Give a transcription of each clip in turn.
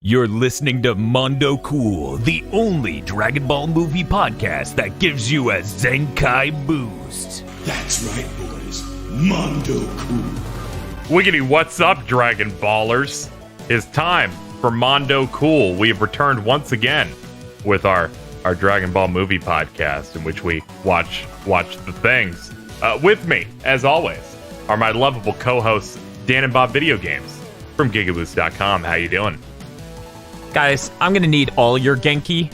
You're listening to Mondo Cool, the only Dragon Ball movie podcast that gives you a Zenkai boost. That's right, boys. Mondo Cool. Wiggity, what's up, Dragon Ballers? It's time for Mondo Cool. We have returned once again with our Dragon Ball movie podcast, in which we watch the things. With me, as always, are my lovable co-hosts, Dan and Bob Video Games from GigaBoots.com. How you doing? Guys, I'm gonna need all your Genki.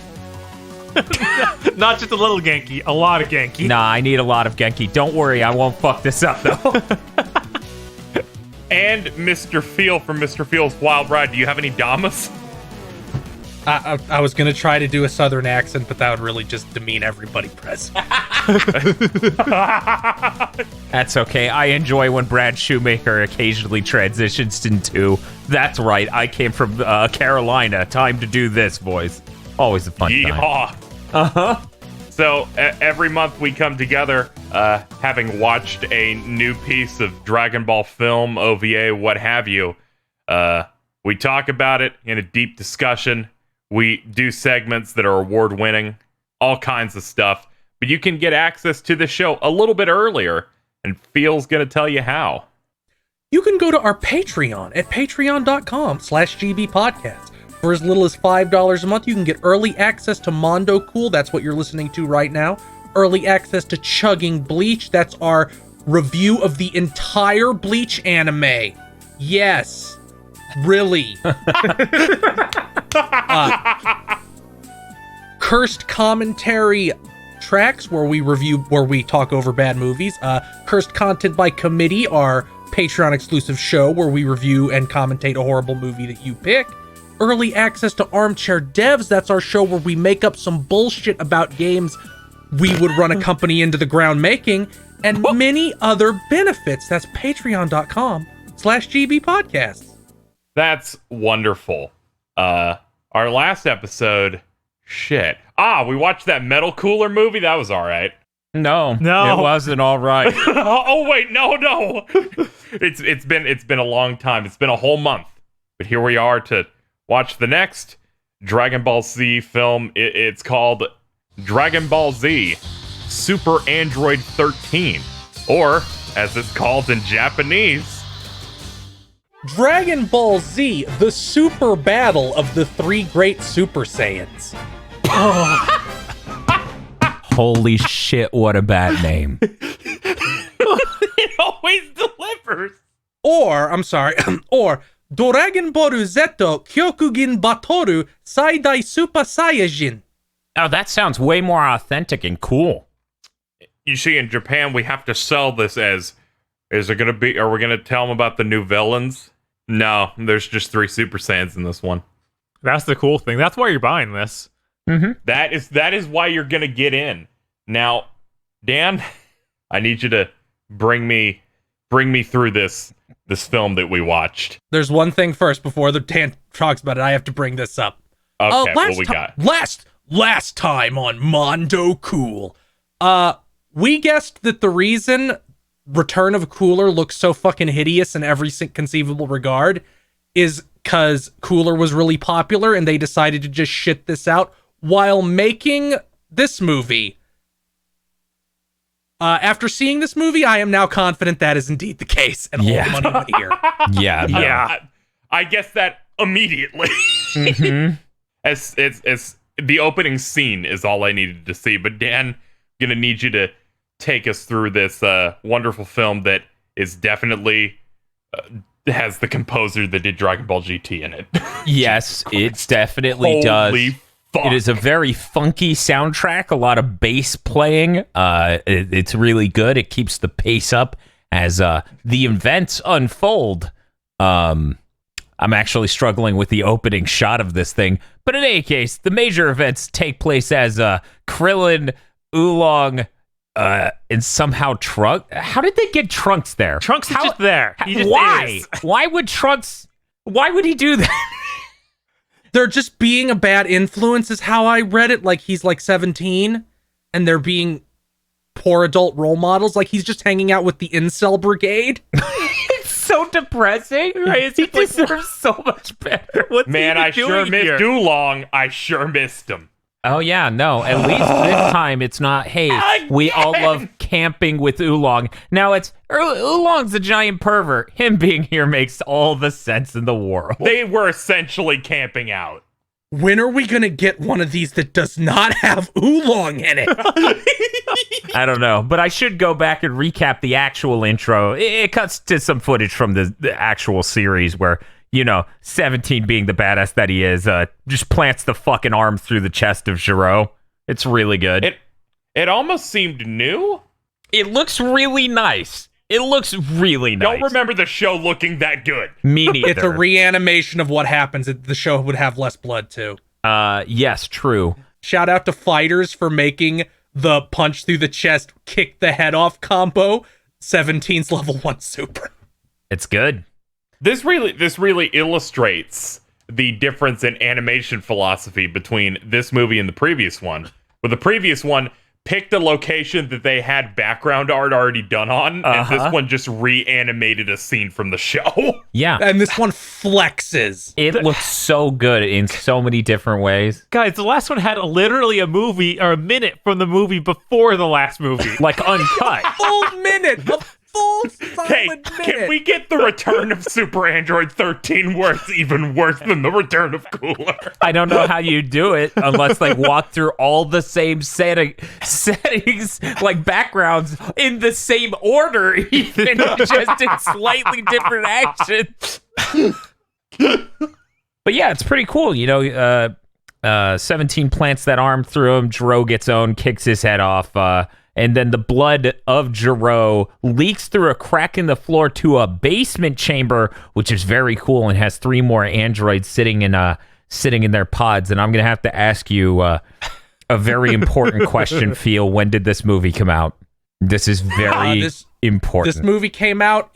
Not just a little Genki, a lot of Genki. Nah, I need a lot of Genki. Don't worry, I won't fuck this up, though. And Mr. Feel from Mr. Feel's Wild Ride. Do you have any Damas? I was going to try to do a southern accent, but that would really just demean everybody present. That's okay. I enjoy when Brad Shoemaker occasionally transitions into, that's right, I came from Carolina. Time to do this voice. Always a fun time. Uh-huh. So every month we come together, having watched a new piece of Dragon Ball film, OVA, what have you. We talk about it in a deep discussion. We do segments that are award-winning, all kinds of stuff. But you can get access to the show a little bit earlier, and Feel's going to tell you how. You can go to our Patreon at patreon.com/gbpodcast. For as little as $5 a month, you can get early access to Mondo Cool. That's what you're listening to right now. Early access to Chugging Bleach. That's our review of the entire Bleach anime. Yes. Really. Cursed commentary tracks where we talk over bad movies. Cursed Content by Committee, our Patreon exclusive show where we review and commentate a horrible movie that you pick. Early access to Armchair Devs. That's our show where we make up some bullshit about games we would run a company into the ground making, and many other benefits. That's patreon.com/gbpodcasts. That's wonderful. Our last episode, shit. We watched that Metal Cooler movie. That was all right. No, it wasn't all right. Oh wait, no. It's been a long time. It's been a whole month. But here we are to watch the next Dragon Ball Z film. It's called Dragon Ball Z Super Android 13, or as it's called in Japanese, Dragon Ball Z, the super battle of the three great Super Saiyans. Holy shit, what a bad name. it always delivers. Or Dragon Ball Z Kyokugin Batoru Saidai Super Saiyajin. Oh, that sounds way more authentic and cool. You see, in Japan, we have to sell this as, are we going to tell them about the new villains? No, there's just 3 Super Saiyans in this one. That's the cool thing. That's why you're buying this. Mm-hmm. That is why you're going to get in. Now, Dan, I need you to bring me through this film that we watched. There's one thing first before the Dan talks about it. I have to bring this up. Okay, what we got? Last time on Mondo Cool, we guessed that the reason Return of Cooler looks so fucking hideous in every conceivable regard is because Cooler was really popular and they decided to just shit this out while making this movie. After seeing this movie, I am now confident that is indeed the case, and all the money went here. Yeah. I guess that immediately. Mm-hmm. As the opening scene is all I needed to see, but Dan, gonna need you to take us through this wonderful film that is definitely has the composer that did Dragon Ball GT in it. Yes, it definitely does. Fuck. It is a very funky soundtrack, a lot of bass playing. It's really good. It keeps the pace up as the events unfold. I'm actually struggling with the opening shot of this thing. But in any case, the major events take place as Krillin, Oolong, and somehow Trunks. How did they get Trunks there? Trunks is just there. He just why? is. Why would he do that? They're just being a bad influence is how I read it. Like he's like 17 and they're being poor adult role models. Like he's just hanging out with the incel brigade. so depressing. Right, He it's like, deserves so much better. What's Man, he I doing sure missed here? Oolong. I sure missed him. Oh yeah, no. At least this time it's not. Hey, we all love camping with Oolong. Now it's Oolong's a giant pervert. Him being here makes all the sense in the world. They were essentially camping out. When are we gonna get one of these that does not have oolong in it? I don't know, but I should go back and recap the actual intro. It cuts to some footage from the actual series where, 17 being the badass that he is, just plants the fucking arm through the chest of Giro. It's really good. It almost seemed new. It looks really nice. It looks really nice. Don't remember the show looking that good. Me neither. It's a reanimation of what happens. The show would have less blood too. Yes, true. Shout out to Fighters for making the punch through the chest, kick the head off combo 17's level 1 super. It's good. This really illustrates the difference in animation philosophy between this movie and the previous one. Where the previous one picked a location that they had background art already done on, and this one just reanimated a scene from the show. Yeah. And this one flexes. It looks so good in so many different ways. Guys, the last one had literally a movie or a minute from the movie before the last movie. Like uncut. Full minute. A full Hey, solid can minute. we get the return of Super Android 13 where it's even worse than the return of Cooler? I don't know how you do it unless they walk through all the same settings, like backgrounds in the same order, even just in slightly different actions. But yeah, it's pretty cool. 17 plants that arm through him. Giro gets owned, kicks his head off. And then the blood of Giro leaks through a crack in the floor to a basement chamber, which is very cool and has 3 more androids sitting in their pods. And I'm gonna have to ask you a very important question, Phil. When did this movie come out? This is very important. This movie came out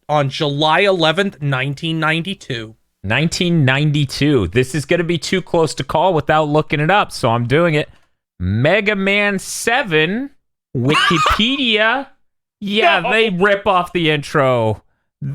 on July 11th, 1992. 1992. This is gonna be too close to call without looking it up, so I'm doing it. Mega Man 7. Wikipedia. Yeah, No. they rip off the intro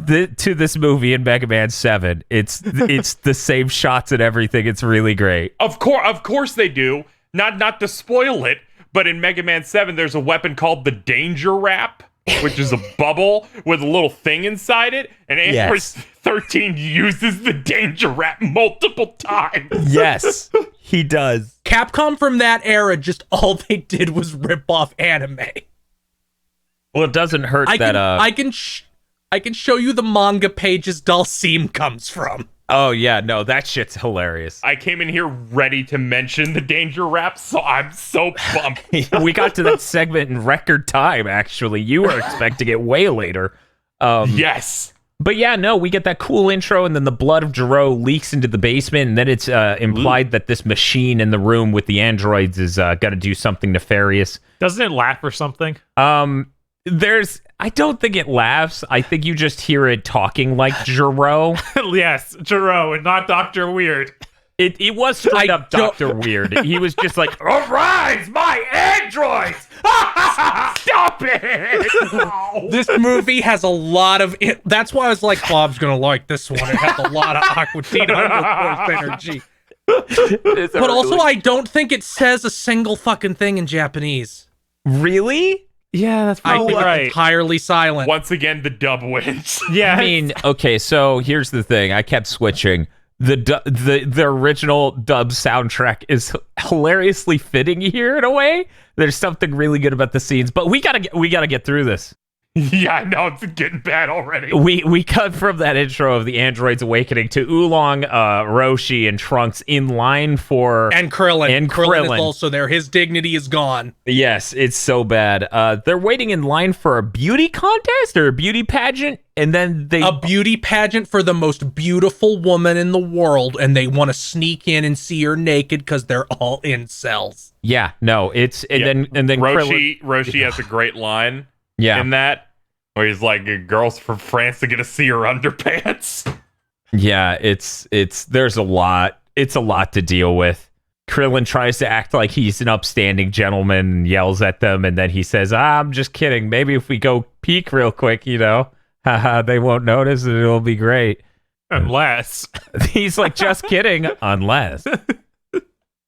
to this movie in Mega Man 7. It's the same shots and everything. It's really great. Of course they do. Not to spoil it, but in Mega Man 7, there's a weapon called the Danger Wrap, which is a bubble with a little thing inside it, and Android 13 uses the Danger Wrap multiple times. Yes, he does. Capcom from that era, just all they did was rip off anime. Well, it doesn't hurt I that. can show you the manga pages Dalsim comes from. Oh yeah, no, that shit's hilarious. I came in here ready to mention the Danger Wrap, so I'm so pumped. We got to that segment in record time. Actually, you were expecting it way later. Yes. But yeah, no, we get that cool intro, and then the blood of Giro leaks into the basement, and then it's implied that this machine in the room with the androids is got to do something nefarious. Doesn't it laugh or something? I don't think it laughs. I think you just hear it talking like Giro. Yes, Giro and not Dr. Weird. It was straight up Dr. Weird. He was just like, arise, my androids! Stop it! This movie has a lot of it. That's why I was like, Bob's gonna like this one. It has a lot of Aqua Teen Hunger Force energy. But also, I don't think it says a single fucking thing in Japanese. Really? Yeah, that's I probably think right. it's entirely silent. Once again, the dub wins. Yeah, I mean, okay, so here's the thing. I kept switching. The original dub soundtrack is hilariously fitting here in a way. There's something really good about the scenes, but we gotta get through this. Yeah, I know, it's getting bad already. We cut from that intro of the androids awakening to Oolong, Roshi, and Trunks in line for And Krillin. And Krillin is Krillin. also there. His dignity is gone. Yes, it's so bad. They're waiting in line for a beauty contest or a beauty pageant, and then A beauty pageant for the most beautiful woman in the world, and they want to sneak in and see her naked because they're all incels. yeah, no, it's and then Krillin, Roshi has a great line yeah, in that where he's like, girls from France are gonna see her underpants. yeah, it's there's a lot. It's a lot to deal with. Krillin tries to act like he's an upstanding gentleman and yells at them, and then he says, I'm just kidding. Maybe if we go peek real quick, Haha, they won't notice and it'll be great. Unless. He's like, just kidding, unless.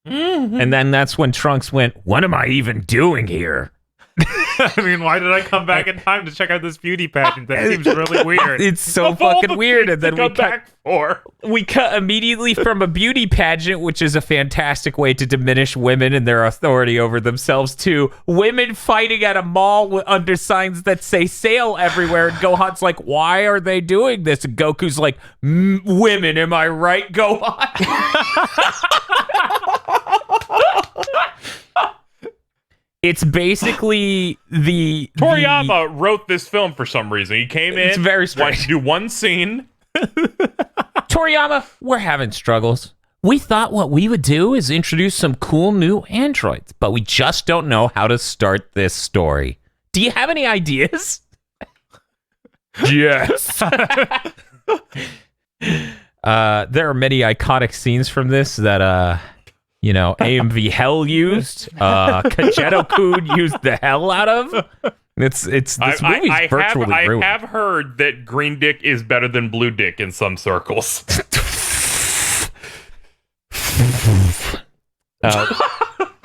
And then that's when Trunks went, what am I even doing here? I mean, why did I come back in time to check out this beauty pageant? That seems really weird. It's so Of all fucking the weird. things And then to we come cut, back for. we cut immediately from a beauty pageant, which is a fantastic way to diminish women and their authority over themselves, to women fighting at a mall under signs that say sale everywhere. And Gohan's like, why are they doing this? And Goku's like, women, am I right, Gohan? It's basically the Toriyama wrote this film for some reason. He came in, It's very wanted strange. to do one scene. Toriyama, we're having struggles. We thought what we would do is introduce some cool new androids, but we just don't know how to start this story. Do you have any ideas? Yes. There are many iconic scenes from this that, AMV Hell used. Kageto-kun used the hell out of. This movie's virtually ruined. I have heard that green dick is better than blue dick in some circles.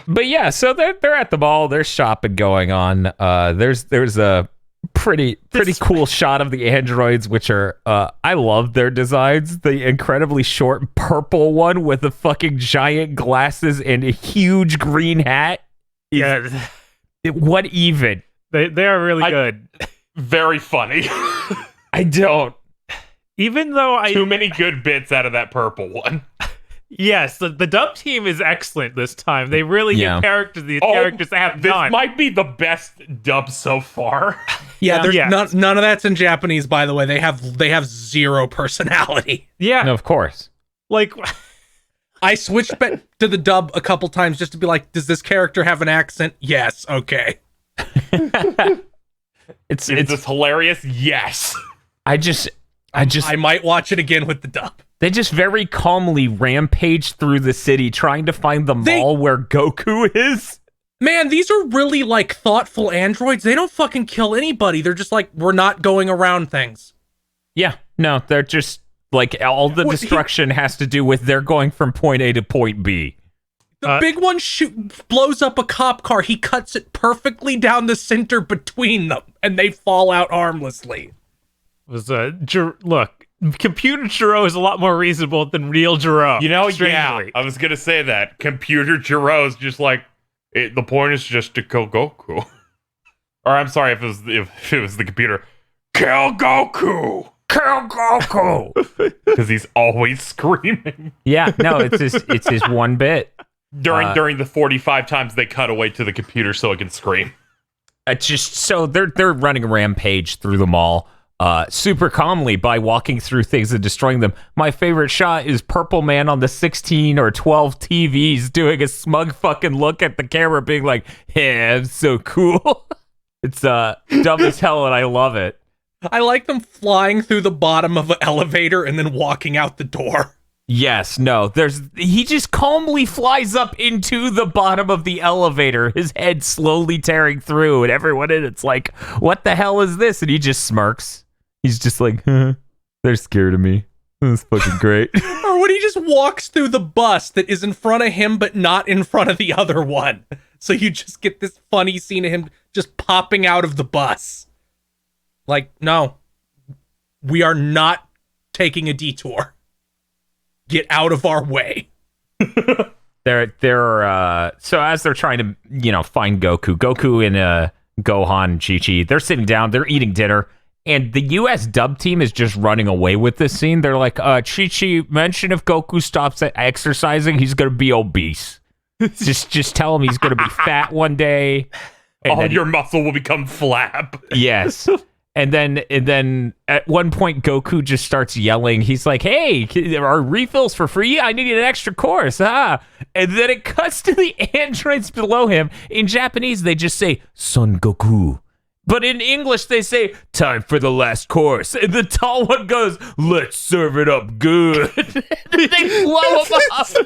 But yeah, so they're at the mall. There's shopping going on. There's a pretty cool shot of the androids, which are I love their designs. The incredibly short purple one with the fucking giant glasses and a huge green hat. Yeah, What even? they are really good. Very funny. I don't. Even though Too many good bits out of that purple one. Yes, the dub team is excellent this time. They really Yeah. give characters the characters they have This none. might be the best dub so far. Yeah, there's Yes. none of that's in Japanese, by the way. They have zero personality. Yeah, No, of course. like I switched back to the dub a couple times just to be like, does this character have an accent? Yes, okay. It's Is this hilarious? Yes. I might watch it again with the dub. They just very calmly rampage through the city trying to find the mall where Goku is. Man, these are really like thoughtful androids. They don't fucking kill anybody. They're just like, we're not going around things. Yeah, no, they're just like all the destruction has to do with they're going from point A to point B. The big one blows up a cop car. He cuts it perfectly down the center between them, and they fall out harmlessly. was look, computer Jiro is a lot more reasonable than real Jiro. You know, strangely. yeah. I was going to say that. Computer Jiro's just like, the point is just to kill Goku. Or I'm sorry if it was the computer. Kill Goku! Kill Goku! Because he's always screaming. Yeah, no, it's his one bit. During the 45 times they cut away to the computer so it can scream. It's just so they're running a rampage through the mall. Super calmly by walking through things and destroying them. My favorite shot is Purple Man on the 16 or 12 TVs doing a smug fucking look at the camera being like, hey, I'm so cool. It's dumb as hell and I love it. I like them flying through the bottom of an elevator and then walking out the door. Yes, no, he just calmly flies up into the bottom of the elevator, his head slowly tearing through, and everyone in it's like, what the hell is this? And he just smirks. He's just like, they're scared of me. That's fucking great. Or when he just walks through the bus that is in front of him but not in front of the other one. So you just get this funny scene of him just popping out of the bus. Like, no, we are not taking a detour. Get out of our way. So as they're trying to, find Goku and Gohan, Chi-Chi, they're sitting down, they're eating dinner. And the U.S. dub team is just running away with this scene. They're like, Chi-Chi, mention if Goku stops exercising, he's going to be obese. just tell him he's going to be fat one day. All your muscle will become flab. Yes. And then at one point, Goku just starts yelling. He's like, hey, are refills for free? I need an extra course. And then it cuts to the androids below him. In Japanese, they just say, Son Goku. But in English, they say, time for the last course. And the tall one goes, let's serve it up good. They blow him up. So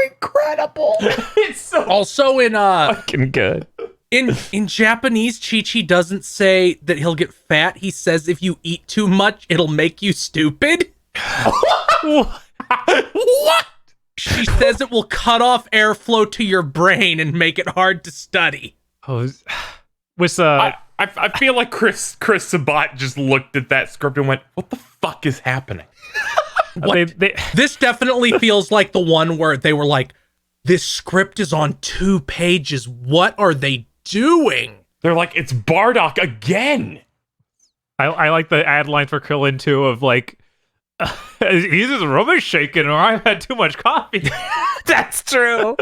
incredible. It's so Also fucking good. In Japanese, Chi-Chi doesn't say that he'll get fat. He says if you eat too much, it'll make you stupid. What? She says it will cut off airflow to your brain and make it hard to study. Oh, I feel like Chris Sabat just looked at that script and went, "What the fuck is happening?" What? This definitely feels like the one where they were like, "This script is on 2 pages. What are they doing?" They're like, "It's Bardock again." I like the ad line for Krillin too of like, either the room is shaking or I've had too much coffee. That's true.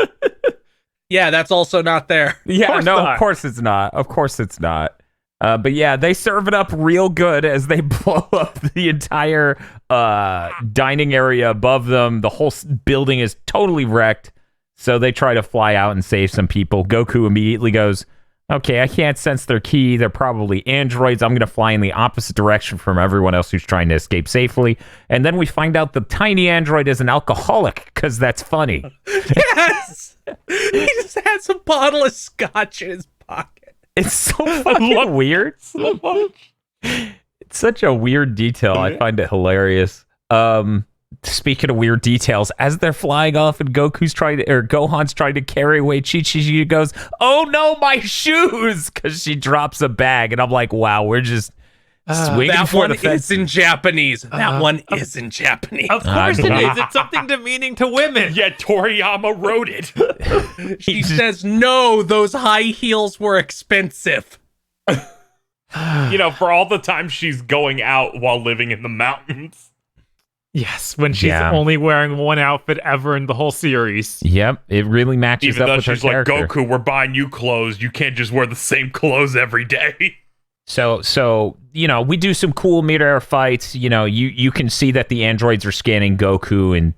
Yeah, that's also not there. Yeah, no, not. of course it's not. Of course it's not. But yeah, they serve it up real good as they blow up the entire dining area above them. The whole building is totally wrecked. So they try to fly out and save some people. Goku immediately goes, okay, I can't sense their ki. They're probably androids. I'm going to fly in the opposite direction from everyone else who's trying to escape safely. And then we find out the tiny android is an alcoholic because that's funny. Yes! He just has a bottle of scotch in his pocket. It's so fucking weird. So much. It's such a weird detail. I find it hilarious. Speaking of weird details, as they're flying off and Gohan's trying to carry away Chi-Chi, she goes, "Oh no, my shoes!" Because she drops a bag, and I'm like, wow, we're just swinging That for one the fence. is in Japanese. That one is in Japanese. Of course it is. It's something demeaning to women. Yeah, Toriyama wrote it. She says, no, those high heels were expensive. You know, for all the time she's going out while living in the mountains. Yes, when she's only wearing one outfit ever in the whole series. Yep, it really matches Even up though with her she's like, character. Goku, we're buying you clothes. You can't just wear the same clothes every day. So you know, we do some cool mid-air fights. You know, you can see that the androids are scanning Goku, and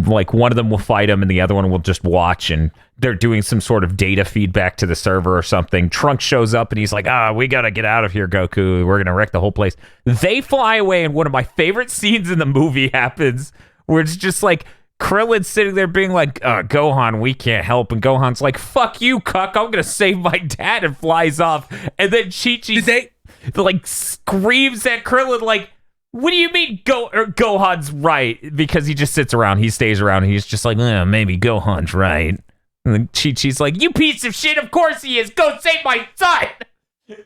like one of them will fight him and the other one will just watch, and they're doing some sort of data feedback to the server or something. Trunks shows up and he's like, we gotta get out of here, Goku. We're gonna wreck the whole place. They fly away, and one of my favorite scenes in the movie happens where it's just like Krillin sitting there being like, Gohan, we can't help. And Gohan's like, fuck you, cuck. I'm gonna save my dad, and flies off. And then Chi-Chi like screams at Krillin like, what do you mean Gohan's right? Because he just sits around. He stays around. And he's just like, maybe Gohan's right. And then Chi-Chi's like, you piece of shit. Of course he is. Go save my son.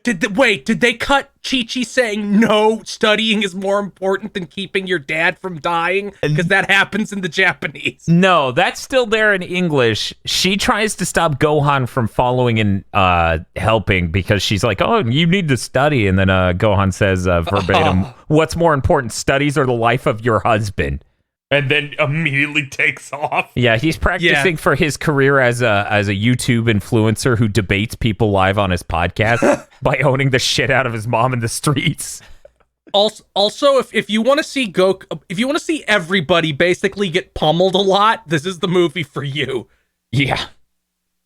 Did they cut Chi-Chi saying, no, studying is more important than keeping your dad from dying? Because that happens in the Japanese. No, that's still there in English. She tries to stop Gohan from following and helping because she's like, oh, you need to study. And then Gohan says verbatim, what's more important, studies or the life of your husband? And then immediately takes off. Yeah, he's practicing for his career as a YouTube influencer who debates people live on his podcast by owning the shit out of his mom in the streets. Also, if you want to see if you want to see everybody basically get pummeled a lot, this is the movie for you. Yeah.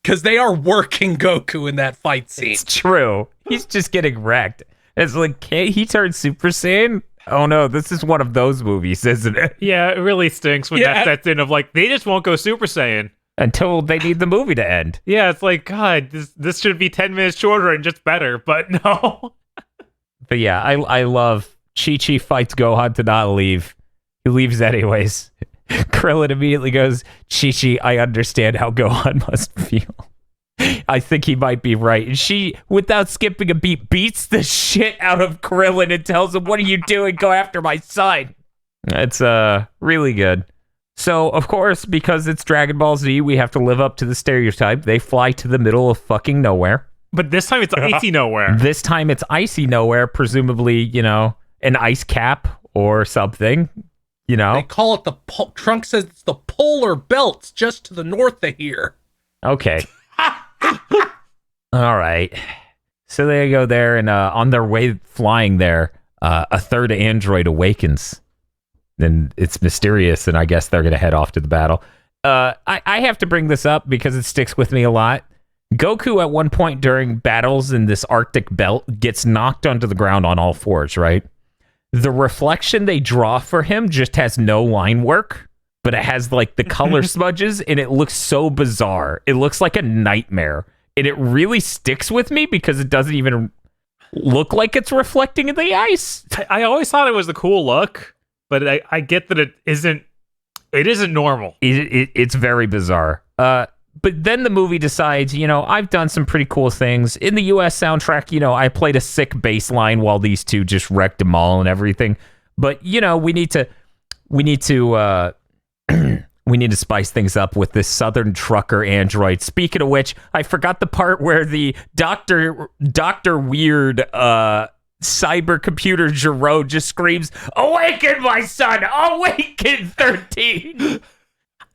Because they are working Goku in that fight scene. It's true. He's just getting wrecked. It's like, he turned Super Saiyan? Oh no, this is one of those movies, isn't it? Yeah, it really stinks when that sets in of like, they just won't go Super Saiyan. Until they need the movie to end. Yeah, it's like, God, this should be 10 minutes shorter and just better, but no. But yeah, I love Chi-Chi fights Gohan to not leave. He leaves anyways. Krillin immediately goes, Chi-Chi, I understand how Gohan must feel. I think he might be right. And she, without skipping a beat, beats the shit out of Krillin and tells him, what are you doing? Go after my son. It's really good. So, of course, because it's Dragon Ball Z, we have to live up to the stereotype. They fly to the middle of fucking nowhere. But this time it's icy nowhere. This time it's icy nowhere, presumably, you know, an ice cap or something, you know. They call it Trunk says it's the polar belts just to the north of here. Okay. All right. So they go there, and on their way flying there, a third android awakens. And it's mysterious, and I guess they're going to head off to the battle. I have to bring this up because it sticks with me a lot. Goku, at one point during battles in this Arctic belt, gets knocked onto the ground on all fours, right? The reflection they draw for him just has no line work, but it has like the color smudges, and it looks so bizarre. It looks like a nightmare. and it really sticks with me because it doesn't even look like it's reflecting in the ice. I always thought it was a cool look, but I get that it isn't normal. It's very bizarre. But then the movie decides, I've done some pretty cool things. In the US soundtrack, I played a sick bass line while these two just wrecked them all and everything. But, we need to we need to spice things up with this Southern trucker android. Speaking of which, I forgot the part where the Dr. Weird cyber computer Giro just screams, "Awaken, my son! Awaken, 13!"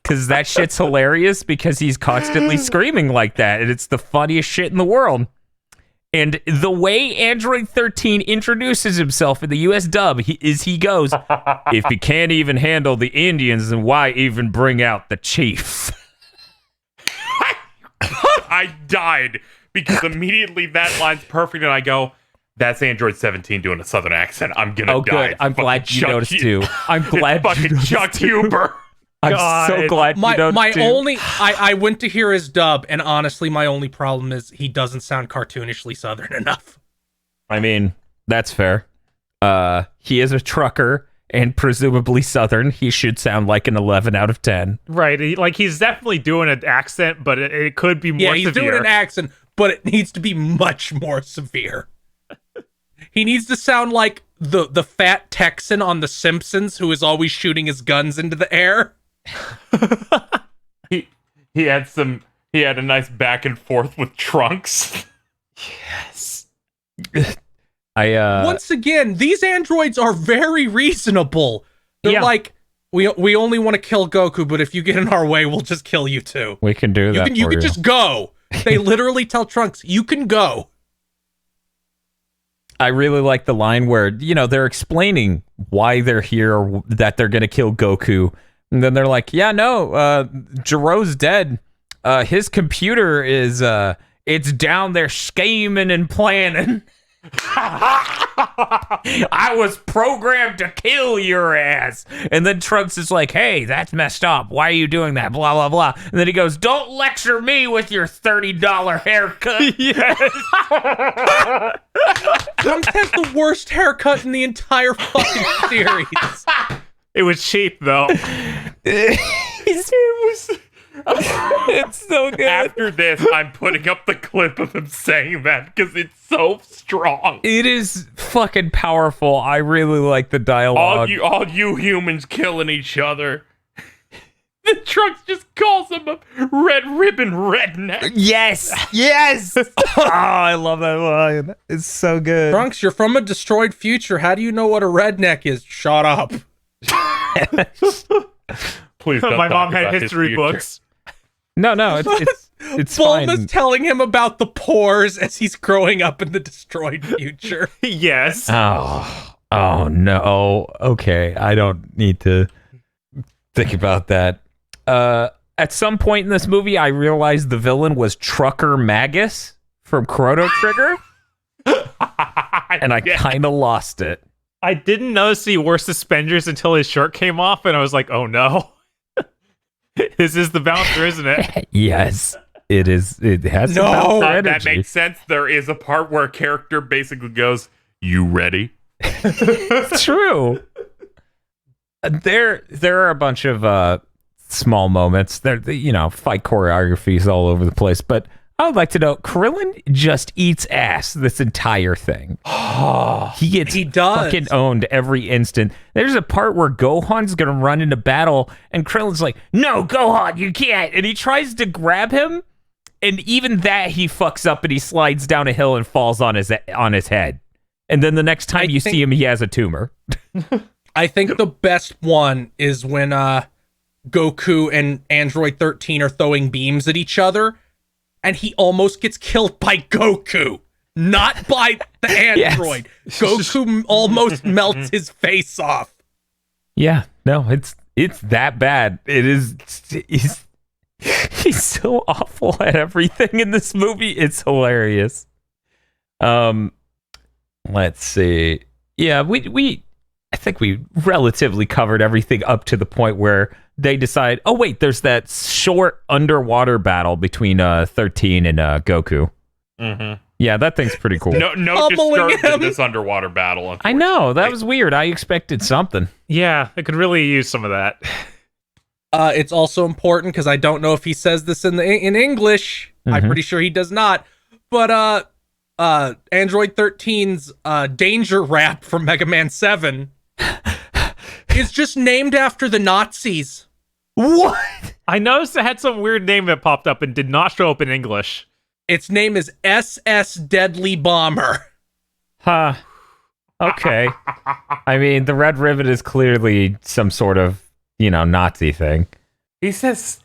Because that shit's hilarious because he's constantly screaming like that, and it's the funniest shit in the world. And the way Android 13 introduces himself in the US dub he goes, "If you can't even handle the Indians, then why even bring out the chief?" I died because immediately that line's perfect, and I go, "That's Android 17 doing a Southern accent. I'm gonna die." Good. I'm glad you noticed too. I'm glad you fucking noticed Chuck too. Huber. I'm so glad you noticed too. I went to hear his dub, and honestly, my only problem is he doesn't sound cartoonishly Southern enough. I mean, that's fair. He is a trucker and presumably Southern. He should sound like an 11 out of 10. Right. He's definitely doing an accent, but it could be more severe. Yeah, he's doing an accent, but it needs to be much more severe. He needs to sound like the fat Texan on The Simpsons who is always shooting his guns into the air. He had a nice back and forth with Trunks. Yes. Once again, these androids are very reasonable. They're like, we only want to kill Goku, but if you get in our way, we'll just kill you too. We can do that. You can just go. They literally tell Trunks, "You can go." I really like the line where, they're explaining why they're here, or that they're going to kill Goku. And then they're like, "Yeah, no, Jiro's dead. His computer is, it's down there scheming and planning." "I was programmed to kill your ass." And then Trunks is like, "Hey, that's messed up. Why are you doing that? Blah, blah, blah." And then he goes, "Don't lecture me with your $30 haircut." Yes. Trunks has the worst haircut in the entire fucking series. It was cheap, though. It's so good. After this, I'm putting up the clip of him saying that because it's so strong. It is fucking powerful. I really like the dialogue. All you humans killing each other. The Trunks just calls him a red ribbon redneck. Yes. Oh, I love that line. It's so good. Trunks, you're from a destroyed future. How do you know what a redneck is? Shut up. Please don't My talk mom had about his history future. books. No, it's fine. Bulma's telling him about the pores as he's growing up in the destroyed future. Yes. Oh no. Okay, I don't need to think about that. At some point in this movie, I realized the villain was Trucker Magus from Chrono Trigger, and I kind of lost it. I didn't notice he wore suspenders until his shirt came off, and I was like, "Oh no, this is the bouncer, isn't it?" Yes, it is. It has some bouncer energy. That makes sense. There is a part where a character basically goes, "You ready?" It's true. There are a bunch of small moments. There, fight choreographies all over the place. But I would like to know, Krillin just eats ass this entire thing. He does fucking owned every instant. There's a part where Gohan's gonna run into battle, and Krillin's like, "No, Gohan, you can't!" And he tries to grab him, and even that he fucks up, and he slides down a hill and falls on his head. And then the next time you see him, he has a tumor. I think the best one is when Goku and Android 13 are throwing beams at each other, and he almost gets killed by Goku, not by the android. Yes. Goku almost melts his face off. Yeah, no, it's that bad. It is. He's so awful at everything in this movie. It's hilarious. Let's see. Yeah, we I think we relatively covered everything up to the point where they decide, oh wait, there's that short underwater battle between 13 and Goku. Mm-hmm. Yeah, that thing's pretty cool. No Pummeling disturbed in him. this underwater battle. I know, that was weird. I expected something. Yeah, I could really use some of that. It's also important because I don't know if he says this in English. I'm pretty sure he does not. But Android 13's danger rap from Mega Man 7 is just named after the Nazis. What? I noticed it had some weird name that popped up and did not show up in English. Its name is SS Deadly Bomber. Huh. Okay. I mean, the red ribbon is clearly some sort of, Nazi thing. He says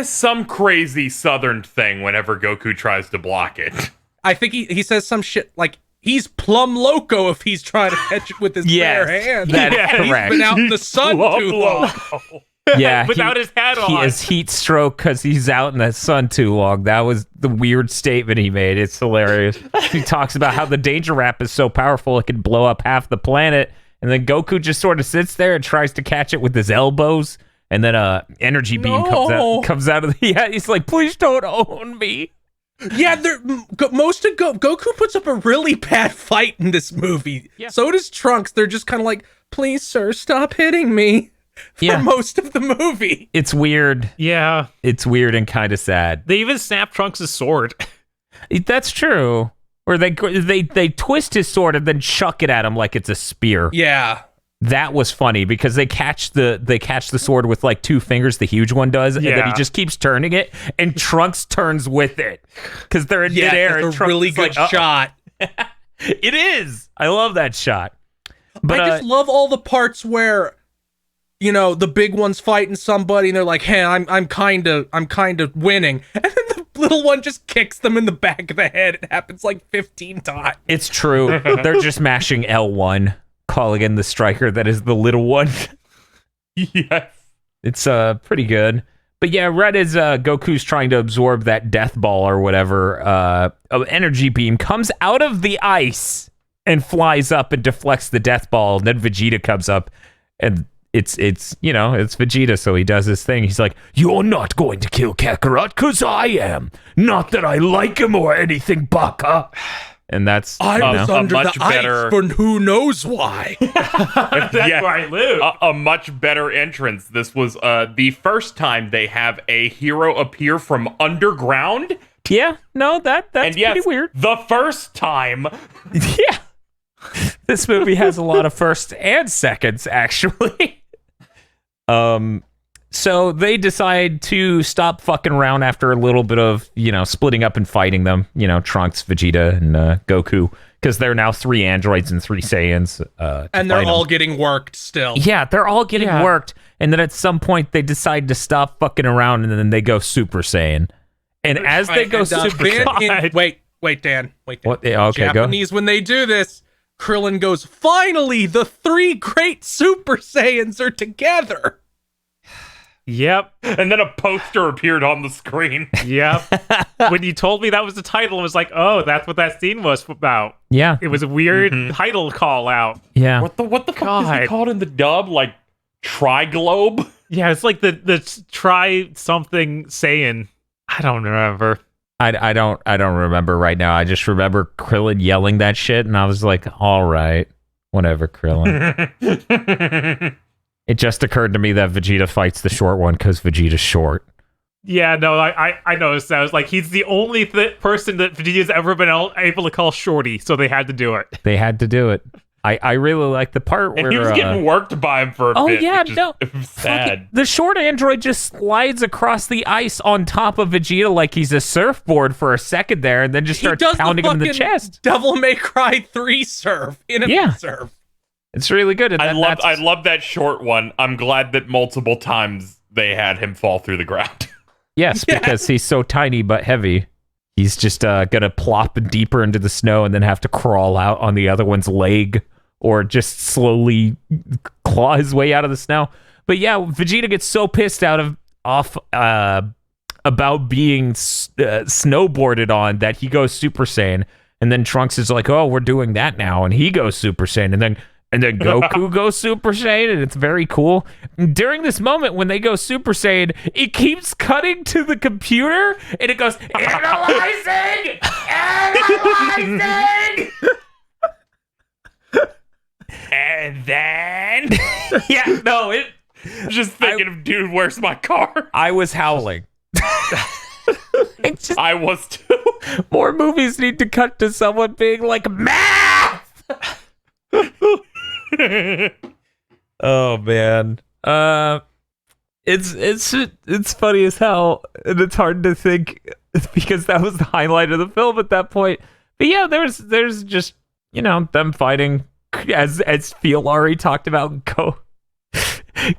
some crazy southern thing whenever Goku tries to block it. I think he says some shit like he's plumb loco if he's trying to catch it with his bare hands. That's Yeah, correct. He's been out in the sun too long. Yeah, Without his hat on. He has heat stroke because he's out in the sun too long. That was the weird statement he made. It's hilarious. He talks about how the danger rap is so powerful it can blow up half the planet, and then Goku just sort of sits there and tries to catch it with his elbows, and then energy beam comes out of the he's like, please don't own me. Yeah, most of Goku puts up a really bad fight in this movie. Yeah. So does Trunks. They're just kind of like, please, sir, stop hitting me for most of the movie. It's weird. Yeah. It's weird and kind of sad. They even snap Trunks' sword. That's true. Or they twist his sword and then chuck it at him like it's a spear. Yeah. That was funny because they catch the sword with like two fingers, the huge one does, and then he just keeps turning it, and Trunks turns with it because they're in midair. It's a really good shot. It is. I love that shot. But I just love all the parts where, the big one's fighting somebody, and they're like, "Hey, I'm kind of winning," and then the little one just kicks them in the back of the head. It happens like 15 times. it's true. They're just mashing L1. Calling in the striker that is the little one. Yes. It's pretty good. But yeah, Red is Goku's trying to absorb that death ball or whatever. Energy beam comes out of the ice and flies up and deflects the death ball. And then Vegeta comes up and it's Vegeta, so he does his thing. He's like, "You're not going to kill Kakarot, 'cause I am. Not that I like him or anything, Baka." And that's I was under much the better- ice for who knows why. That's where I live. A much better entrance. This was the first time they have a hero appear from underground. yeah, no, that's And yes, pretty weird. the first time. Yeah. This movie has a lot of firsts and seconds, actually. So they decide to stop fucking around after a little bit of, splitting up and fighting them. Trunks, Vegeta, and Goku, because they're now 3 androids and 3 Saiyans. And they're all getting worked still. Yeah, they're all getting worked. And then at some point they decide to stop fucking around, and then they go Super Saiyan. And as they go Super Saiyan... Wait, Dan. What? Yeah, okay, Japanese, when they do this, Krillin goes, "Finally, the 3 great Super Saiyans are together." Yep. And then a poster appeared on the screen. Yep. When you told me that was the title, I was like, oh, that's what that scene was about. Yeah. It was a weird title call out. Yeah. What the fuck is he called in the dub? Like Triglobe? Yeah, it's like the try something saying. I don't remember. I don't remember right now. I just remember Krillin yelling that shit, and I was like, all right, whatever, Krillin. It just occurred to me that Vegeta fights the short one because Vegeta's short. Yeah, no, I noticed that. I was like, he's the only person that Vegeta's ever been able to call shorty, so they had to do it. They had to do it. I really like the part where... And he was getting worked by him for a bit. Oh, yeah, which is no. sad. The short android just slides across the ice on top of Vegeta like he's a surfboard for a second there, and then just starts pounding him in the chest. Devil May Cry 3 serve. Serve. It's really good. And I love that short one. I'm glad that multiple times they had him fall through the ground. Yes, because he's so tiny but heavy. He's just gonna plop deeper into the snow and then have to crawl out on the other one's leg, or just slowly claw his way out of the snow. But yeah, Vegeta gets so pissed off about being snowboarded on that he goes Super Saiyan, and then Trunks is like, "Oh, we're doing that now," and he goes Super Saiyan, and then And then Goku goes Super Saiyan, and it's very cool. During this moment, when they go Super Saiyan, it keeps cutting to the computer, and it goes, analyzing! Analyzing! And then... yeah, no, it... Just thinking of, dude, where's my car? I was howling. I was too. More movies need to cut to someone being like, math! Oh man, it's funny as hell, and it's hard to think because that was the highlight of the film at that point. But yeah, there's just them fighting as Fiolari talked about.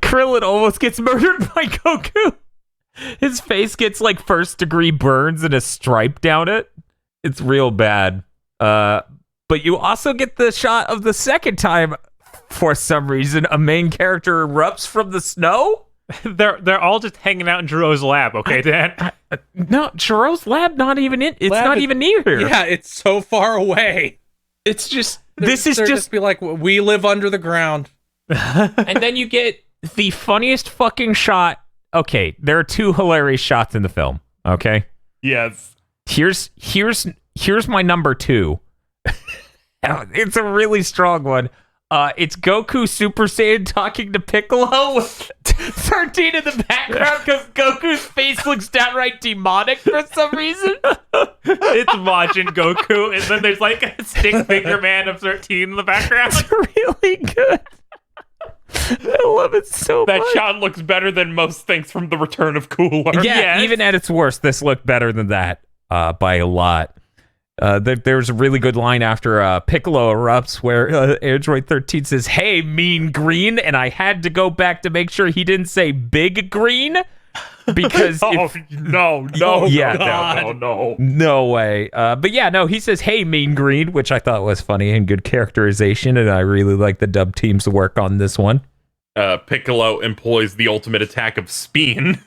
Krillin almost gets murdered by Goku. His face gets like 1st-degree burns and a stripe down it. It's real bad. But you also get the shot of the second time, for some reason, a main character erupts from the snow. They're all just hanging out in Jiro's lab, okay, Dan? No, Jiro's lab not even in. It's not even near here. Yeah, it's so far away. It's just They're just be like, we live under the ground. And then you get the funniest fucking shot. Okay, there are 2 hilarious shots in the film. Okay. Yes. Here's my number 2. It's a really strong one. It's Goku Super Saiyan talking to Piccolo with 13 in the background because Goku's face looks downright demonic for some reason. It's Majin Goku, and then there's like a stick figure man of 13 in the background. It's really good. I love it so much. That shot looks better than most things from The Return of Cooler. Yeah, even at its worst, this looked better than that by a lot. There's a really good line after Piccolo erupts where Android 13 says, "Hey, mean green," and I had to go back to make sure he didn't say big green because no, way. But yeah, no, he says, "Hey, mean green," which I thought was funny and good characterization, and I really like the dub team's work on this one. Piccolo employs the ultimate attack of Speen.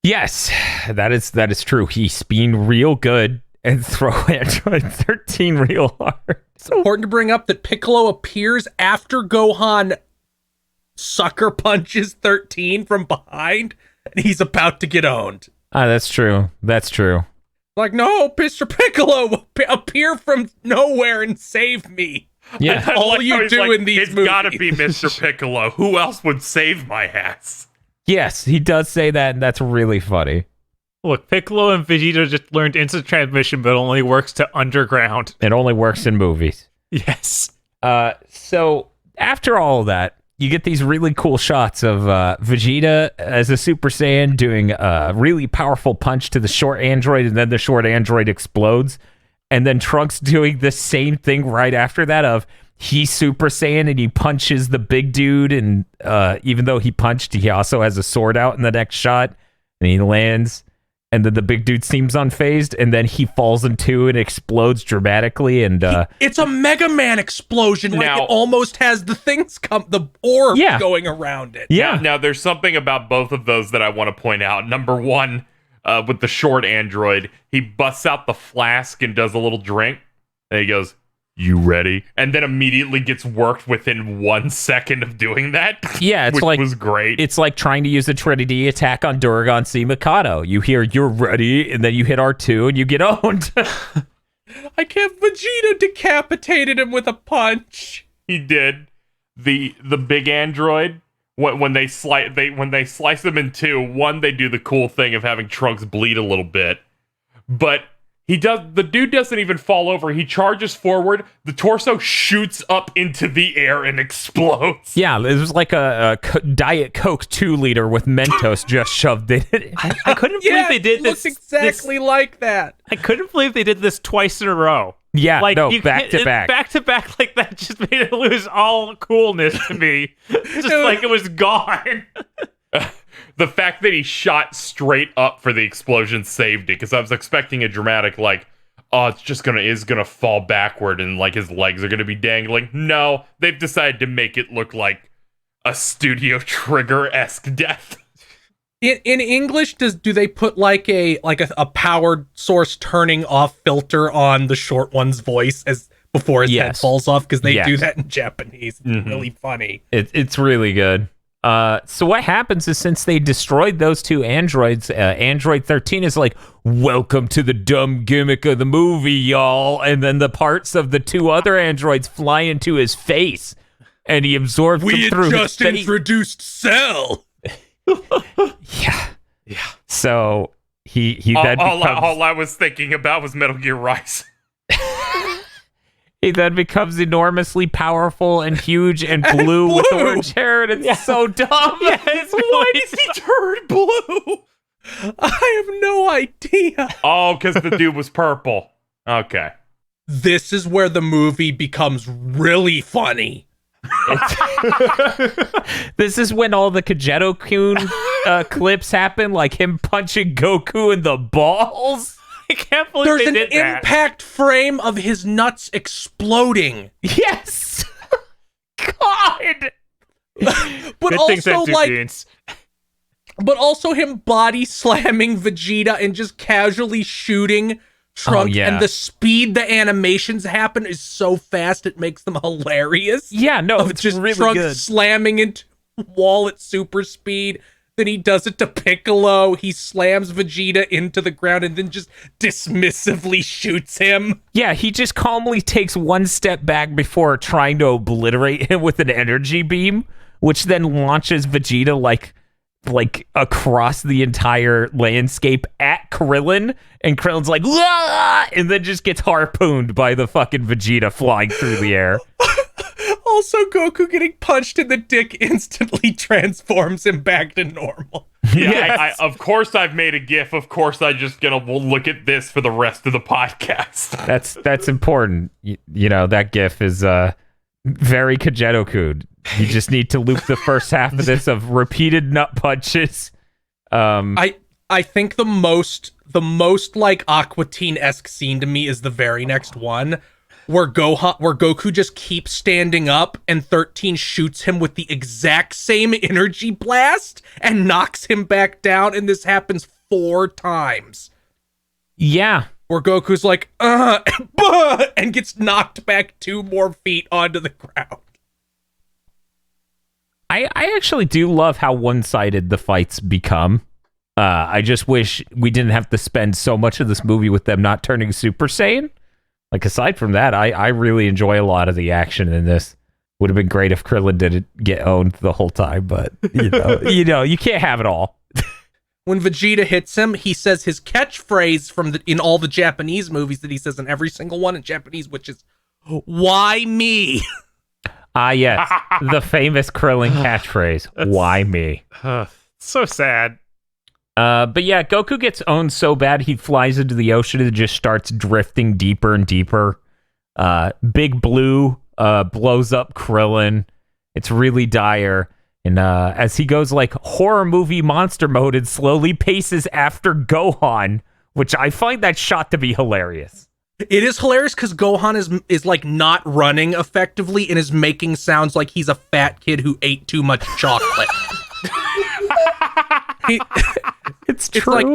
Yes, that is true. He Speen real good. And throw Android 13 real hard. It's important to bring up that Piccolo appears after Gohan sucker punches 13 from behind, and he's about to get owned. That's true. That's true. Like, no, Mr. Piccolo, appear from nowhere and save me. Yeah. That's all you do in these movies. It's gotta be Mr. Piccolo. Who else would save my ass? Yes, he does say that, and that's really funny. Look, Piccolo and Vegeta just learned instant transmission, but it only works to underground. It only works in movies. Yes. So after all of that, you get these really cool shots of Vegeta as a Super Saiyan doing a really powerful punch to the short android, and then the short android explodes. And then Trunks doing the same thing right after that of he's Super Saiyan and he punches the big dude, and even though he punched, he also has a sword out in the next shot, and he lands. And then the big dude seems unfazed, and then he falls in two and explodes dramatically. And it's a Mega Man explosion. Like it almost has the things the orb going around it. Yeah. Now there's something about both of those that I want to point out. Number one, with the short android, he busts out the flask and does a little drink, and he goes, "You ready?" And then immediately gets worked within 1 second of doing that. Yeah, it's which was great. It's like trying to use the Trinity attack on Duragon C. Mikado. You hear "you're ready," and then you hit R2 and you get owned. I can't. Vegeta decapitated him with a punch. He did. The big android, when they slice them in two, one, they do the cool thing of having Trunks bleed a little bit, but the dude doesn't even fall over. He charges forward. The torso shoots up into the air and explodes. Yeah, it was like a Diet Coke 2-liter with Mentos just shoved in it. I couldn't believe they did this. It looks exactly like that. I couldn't believe they did this twice in a row. Yeah, like, no, back to back. Back to back like that just made it lose all coolness to me. Just like it was gone. The fact that he shot straight up for the explosion saved it, because I was expecting a dramatic, like, oh, it's gonna fall backward and like his legs are gonna be dangling. No, they've decided to make it look like a Studio Trigger-esque death. In English, do they put like a powered source turning off filter on the short one's voice before his head Yes. falls off, because they Yes. do that in Japanese. It's really funny. It's really good. So what happens is, since they destroyed those two androids, Android 13 is like, welcome to the dumb gimmick of the movie, y'all. And then the parts of the two other androids fly into his face, and he absorbs them through his face. introduced Cell. Yeah. So he then becomes, all I was thinking about was Metal Gear Rise. he then becomes enormously powerful and huge and blue with orange hair, and it's so dumb. Yeah, it's Why does he turn blue? I have no idea. Oh, because the dude was purple. Okay. This is where the movie becomes really funny. This is when all the Kageto-kun clips happen, like him punching Goku in the balls. I can't believe There's they an did that. impact frame of his nuts exploding. Yes. God. But Good things also that do like beans. but also him body slamming Vegeta and just casually shooting Trunks, yeah. and the speed the animations happen is so fast it makes them hilarious. Yeah, no, Of it's just really Trunks good. slamming into wall at super speed. Then he does it to Piccolo. He slams Vegeta into the ground and then just dismissively shoots him. Yeah, he just calmly takes one step back before trying to obliterate him with an energy beam, which then launches Vegeta like across the entire landscape at Krillin, and Krillin's like, "Wah!" and then just gets harpooned by the fucking Vegeta flying through the air. Also, Goku getting punched in the dick instantly transforms him back to normal. Yeah, Yes. of course I've made a GIF. Of course I just gonna look at this for the rest of the podcast. That's important. You know, that GIF is very Kageto-kun. You just need to loop the first half of this of repeated nut punches. I think the most like Aqua Teen-esque scene to me is the very next one, where Goku just keeps standing up and 13 shoots him with the exact same energy blast and knocks him back down, and this happens 4 times. Yeah. Where Goku's like, and gets knocked back 2 more feet onto the ground. I actually do love how one-sided the fights become. I just wish we didn't have to spend so much of this movie with them not turning Super Saiyan. Like, aside from that, I really enjoy a lot of the action in this. Would have been great if Krillin didn't get owned the whole time, but you can't have it all. When Vegeta hits him, he says his catchphrase in all the Japanese movies that he says in every single one in Japanese, which is, "Why me?" Ah, yes, the famous Krillin catchphrase, "Why me?" So sad. But yeah, Goku gets owned so bad he flies into the ocean and just starts drifting deeper and deeper. Big Blue blows up Krillin. It's really dire. And as he goes like horror movie monster mode and slowly paces after Gohan, which I find that shot to be hilarious. It is hilarious because Gohan is like not running effectively and is making sounds like he's a fat kid who ate too much chocolate. It's It's true. like,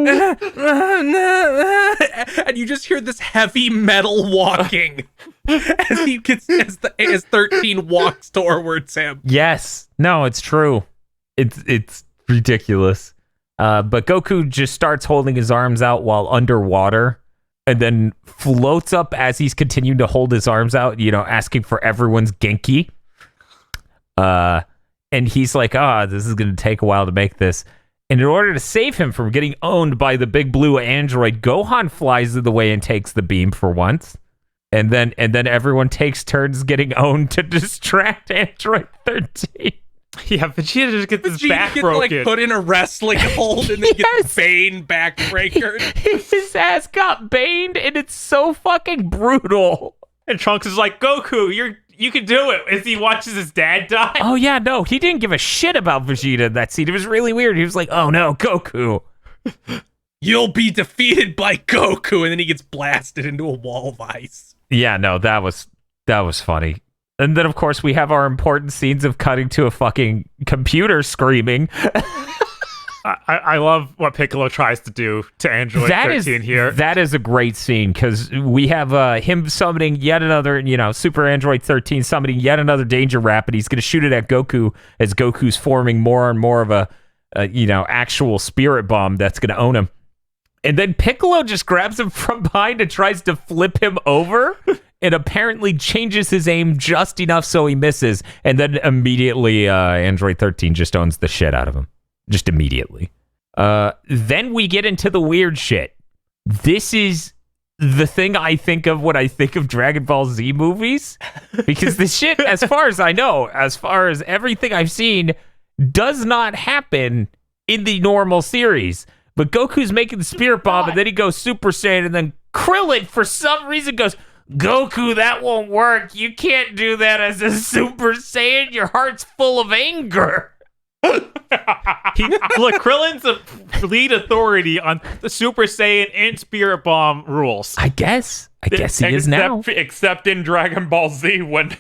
and you just hear this heavy metal walking as 13 walks towards him. Yes. No, it's true. It's ridiculous. But Goku just starts holding his arms out while underwater, and then floats up as he's continuing to hold his arms out, asking for everyone's Genki. And he's like, this is going to take a while to make this. And in order to save him from getting owned by the big blue android, Gohan flies the way and takes the beam for once. And then everyone takes turns getting owned to distract Android 13. Yeah, Vegeta just gets his Vegeta back gets broken. like put in a wrestling hold and then gets Bane backbreaker. His ass got baned, and it's so fucking brutal. And Trunks is like, Goku, you can do it, as he watches his dad die. Oh yeah, no, he didn't give a shit about Vegeta in that scene. It was really weird. He was like, oh no, Goku. You'll be defeated by Goku, and then he gets blasted into a wall of ice. Yeah, no, that was funny. And then, of course, we have our important scenes of cutting to a fucking computer screaming. I love what Piccolo tries to do to Android 13 here. That is a great scene because we have him summoning yet another, Super Android 13 summoning yet another Danger Rapid. He's going to shoot it at Goku as Goku's forming more and more of a actual spirit bomb that's going to own him. And then Piccolo just grabs him from behind and tries to flip him over and apparently changes his aim just enough so he misses. And then immediately Android 13 just owns the shit out of him. Just immediately. Then we get into the weird shit. This is the thing I think of when I think of Dragon Ball Z movies. Because the shit, as far as I know, as far as everything I've seen, does not happen in the normal series. But Goku's making the Spirit Bomb, and then he goes Super Saiyan, and then Krillin, for some reason, goes, Goku, that won't work. You can't do that as a Super Saiyan. Your heart's full of anger. Look, Krillin's a lead authority on the Super Saiyan and Spirit Bomb rules. I guess he is now. Except in Dragon Ball Z when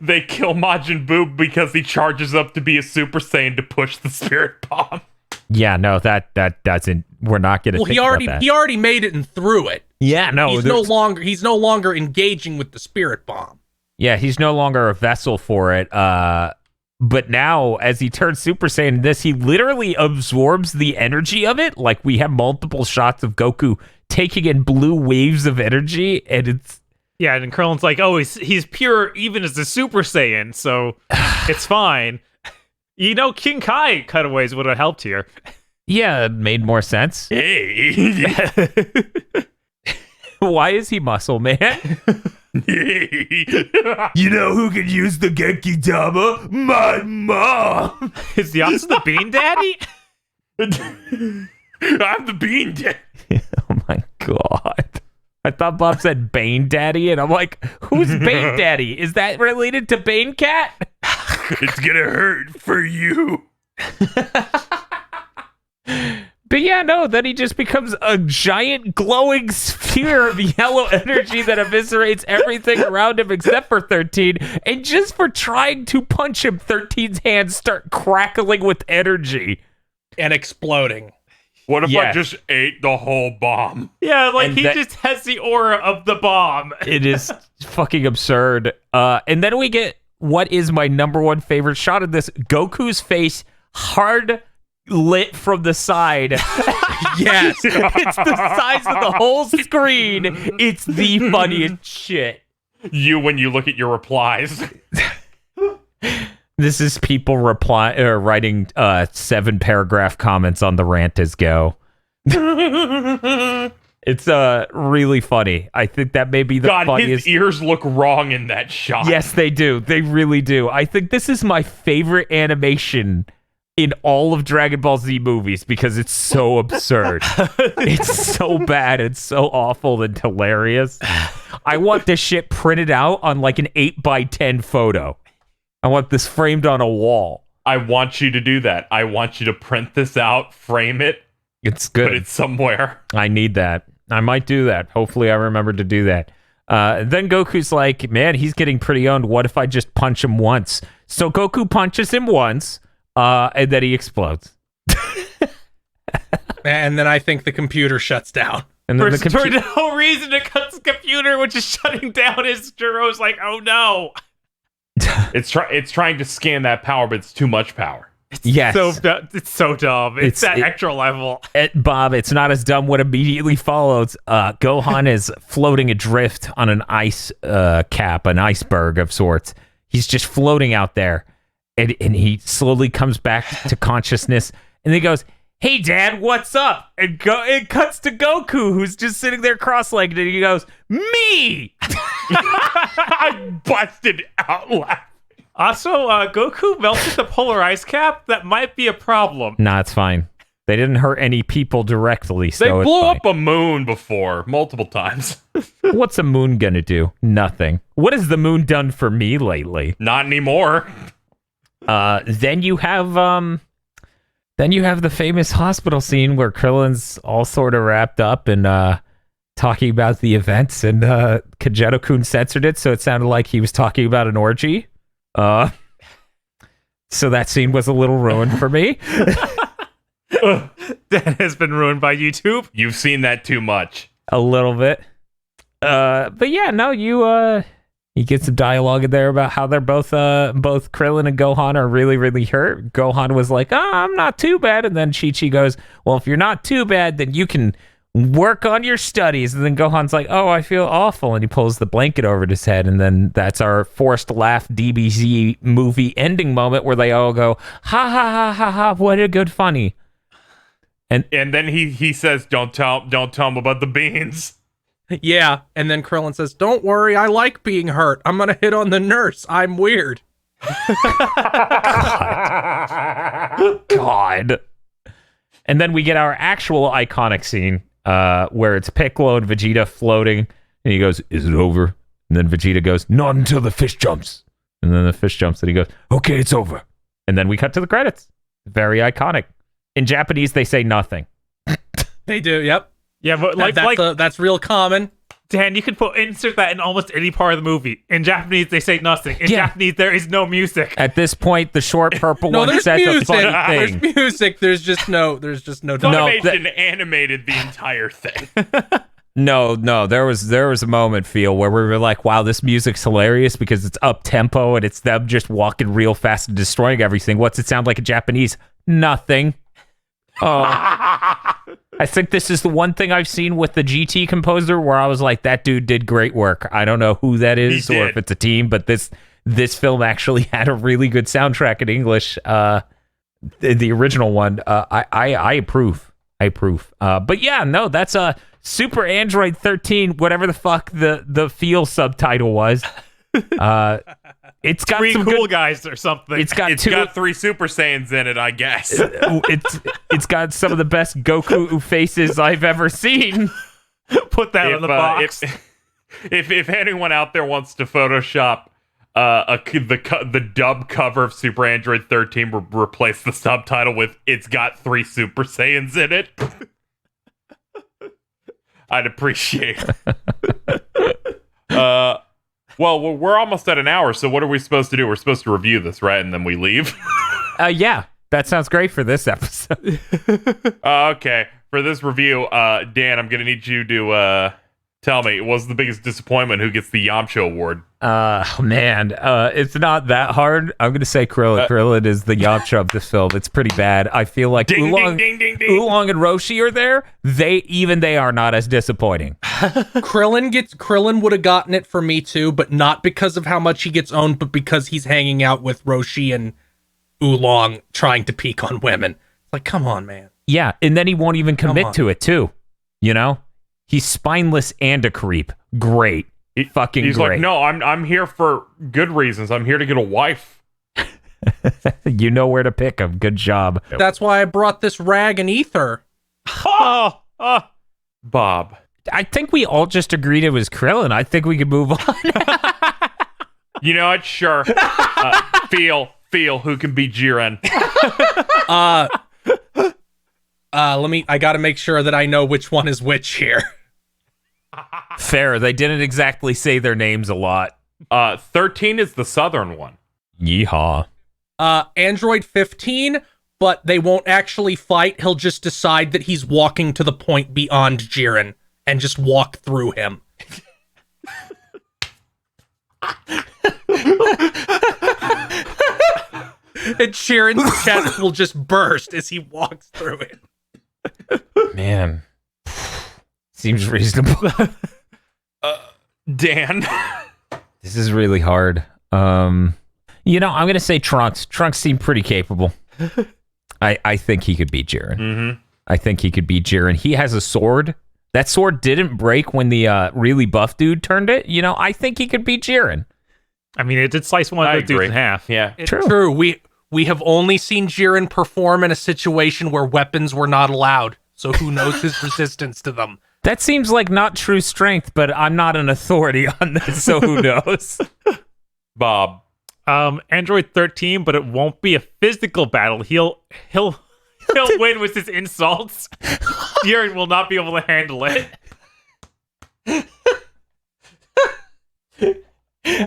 they kill Majin Buu because he charges up to be a Super Saiyan to push the Spirit Bomb. Yeah, no, that doesn't. We're not going to. Well, he already made it and threw it. Yeah, no, he's no longer engaging with the Spirit Bomb. Yeah, he's no longer a vessel for it. But now, as he turns Super Saiyan, he literally absorbs the energy of it. Like, we have multiple shots of Goku taking in blue waves of energy, and it's... Yeah, and Krillin's like, oh, he's pure even as a Super Saiyan, so it's fine. King Kai cutaways would have helped here. Yeah, it made more sense. Hey! Why is he Muscle Man? You know who could use the Genki Dama? My mom! Is he also the Bean Daddy? I'm the Bean Daddy. Oh my god. I thought Bob said Bane Daddy, and I'm like, who's Bane Daddy? Is that related to Bane Cat? It's gonna hurt for you. But yeah, no, then he just becomes a giant glowing sphere of yellow energy that eviscerates everything around him except for 13. And just for trying to punch him, 13's hands start crackling with energy. And exploding. What if I just ate the whole bomb? Yeah, like he just has the aura of the bomb. It is fucking absurd. And then we get what is my number one favorite shot of this. Goku's face hard lit from the side. Yes. It's the size of the whole screen. It's the funniest shit. When you look at your replies. This is people writing 7-paragraph comments on the rant as go. It's really funny. I think that may be the funniest. His ears look wrong in that shot. Yes, they do. They really do. I think this is my favorite animation in all of Dragon Ball Z movies because it's so absurd. It's so bad. It's so awful and hilarious. I want this shit printed out on like an 8x10 photo. I want this framed on a wall. I want you to do that. I want you to print this out, frame it. It's good. Put it somewhere. I need that. I might do that. Hopefully I remember to do that. Then Goku's like, man, he's getting pretty owned. What if I just punch him once? So Goku punches him once. And then he explodes. And then I think the computer shuts down. And then for no reason, it cuts the computer, which is shutting down. His Jiro's like, oh no. It's trying to scan that power, but it's too much power. Yes. It's so dumb. It's that extra level. Bob, it's not as dumb what immediately follows. Gohan is floating adrift on an ice cap, an iceberg of sorts. He's just floating out there. And he slowly comes back to consciousness, and he goes, hey, Dad, what's up? And it cuts to Goku, who's just sitting there cross-legged, and he goes, me! I busted out laughing. Also, Goku melted the polar ice cap. That might be a problem. Nah, it's fine. They didn't hurt any people directly, so they blew it's up a moon before, multiple times. What's a moon gonna do? Nothing. What has the moon done for me lately? Not anymore. Then you have the famous hospital scene where Krillin's all sort of wrapped up and talking about the events, and Kageto-kun censored it, so it sounded like he was talking about an orgy. So that scene was a little ruined for me. That has been ruined by YouTube. You've seen that too much. A little bit. But yeah, no, you get some dialogue in there about how they're both Krillin and Gohan are really, really hurt. Gohan was like, I'm not too bad. And then Chi-Chi goes, well, if you're not too bad, then you can work on your studies. And then Gohan's like, oh, I feel awful. And he pulls the blanket over his head. And then that's our forced laugh DBZ movie ending moment where they all go, ha, ha, ha, ha, ha, what a good funny. And then he says, don't tell him about the beans. Yeah, and then Krillin says, don't worry, I like being hurt. I'm gonna hit on the nurse. I'm weird. God. And then we get our actual iconic scene where it's Piccolo and Vegeta floating, and he goes, is it over? And then Vegeta goes, not until the fish jumps. And then the fish jumps, and he goes, okay, it's over. And then we cut to the credits. Very iconic. In Japanese, they say nothing. They do, yep. Yeah, but That's real common. Dan, you could insert that in almost any part of the movie. In Japanese, they say nothing. In Japanese, there is no music. At this point, the short purple No, one there's says music. a funny thing. There's music. There's just no. Funimation animated the entire thing. No, there was a moment, feel, where we were like, wow, this music's hilarious because it's up tempo and it's them just walking real fast and destroying everything. What's it sound like in Japanese? Nothing. Oh, I think this is the one thing I've seen with the GT composer where I was like, that dude did great work. I don't know who that is or if it's a team, but this film actually had a really good soundtrack in English. The original one, I approve. But yeah, no, that's a Super Android 13, whatever the fuck the feel subtitle was. It's got three some cool good guys or something. It's got 3 Super Saiyans in it, I guess. It's got some of the best Goku faces I've ever seen. Put that in the box. If anyone out there wants to Photoshop the dub cover of Super Android 13, replace the subtitle with "It's got 3 Super Saiyans in it," I'd appreciate it. Well, we're almost at an hour, so what are we supposed to do? We're supposed to review this, right? And then we leave? Yeah, that sounds great for this episode. Okay. For this review, Dan, I'm going to need you to tell me, what's the biggest disappointment? Who gets the Yamcha Award? Man, it's not that hard. I'm going to say Krillin. Krillin is the Yamcha of this film. It's pretty bad. I feel like Oolong and Roshi are there. They are not as disappointing. Krillin would have gotten it for me too, but not because of how much he gets owned, but because he's hanging out with Roshi and Oolong trying to peek on women. Like, come on, man. Yeah, and then he won't even commit to it too. You know? He's spineless and a creep. Great. He's great. Like, no, I'm here for good reasons. I'm here to get a wife. You know where to pick him. Good job. That's why I brought this rag and ether. Bob. I think we all just agreed it was Krillin. I think we could move on. You know what? Sure. Feel who can beat Jiren. I gotta make sure that I know which one is which here. Fair. They didn't exactly say their names a lot. 13 is the southern one. Yeehaw. Android 15, but they won't actually fight. He'll just decide that he's walking to the point beyond Jiren and just walk through him. And Jiren's chest will just burst as he walks through it. Man. Seems reasonable. Dan. This is really hard. I'm going to say Trunks. Trunks seemed pretty capable. I think he could beat Jiren. Mm-hmm. I think he could beat Jiren. He has a sword. That sword didn't break when the really buff dude turned it. I think he could beat Jiren. I mean, it did slice one of the dudes in half. Yeah. It's true. We have only seen Jiren perform in a situation where weapons were not allowed. So who knows his resistance to them? That seems like not true strength, but I'm not an authority on this, so who knows? Bob. Android 13, but it won't be a physical battle. He'll win with his insults. Jiren will not be able to handle it.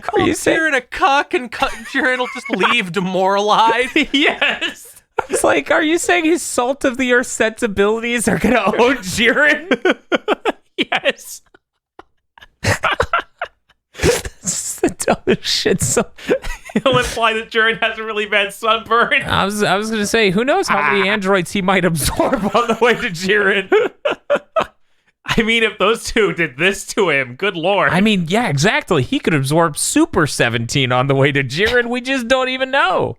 Call Jiren a cuck and Jiren will just leave demoralized. Yes. It's like, are you saying his salt of the earth sensibilities are gonna own Jiren? Yes. It's the dumbest shit. So He'll imply that Jiren has a really bad sunburn. I was gonna say, who knows how many androids he might absorb on the way to Jiren. I mean, if those two did this to him, good lord. I mean, yeah, exactly. He could absorb Super 17 on the way to Jiren. We just don't even know.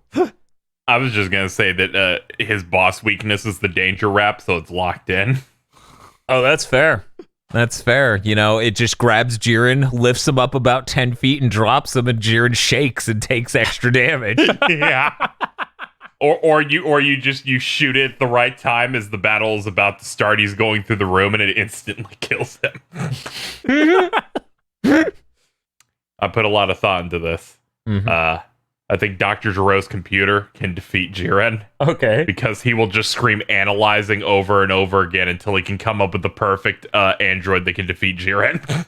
I was just gonna say that his boss weakness is the danger wrap, so it's locked in. Oh, that's fair. That's fair. You know, it just grabs Jiren, lifts him up about 10 feet, and drops him, and Jiren shakes and takes extra damage. Yeah. Or you shoot it at the right time as the battle is about to start. He's going through the room and it instantly kills him. I put a lot of thought into this. Mm-hmm. I think Dr. Giro's computer can defeat Jiren. Okay. Because he will just scream analyzing over and over again until he can come up with the perfect android that can defeat Jiren.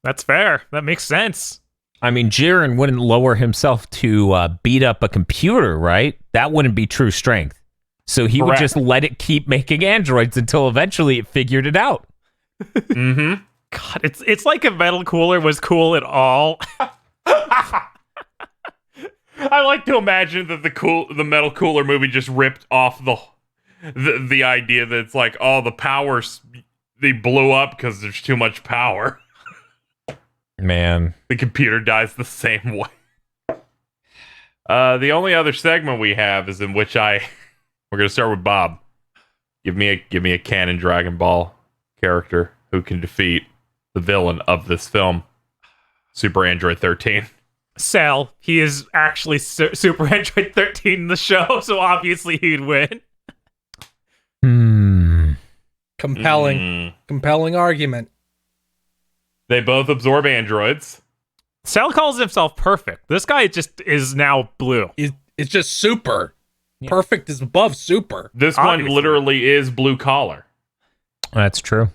That's fair. That makes sense. I mean, Jiren wouldn't lower himself to beat up a computer, right? That wouldn't be true strength. So he would just let it keep making androids until eventually it figured it out. Mm-hmm. God, it's like if Metal Cooler was cool at all. I like to imagine that the Metal Cooler movie just ripped off the idea that it's like, oh, the powers, they blew up because there's too much power. Man. The computer dies the same way. The only other segment we have is in which we're gonna start with Bob. Give me a canon Dragon Ball character who can defeat the villain of this film, Super Android 13. Cell. He is actually Super Android 13 in the show, so obviously he'd win. Compelling argument. They both absorb androids. Cell calls himself perfect. This guy just is now blue. It's just super. Yeah. Perfect is above super. This Obviously. one literally is blue collar. That's true.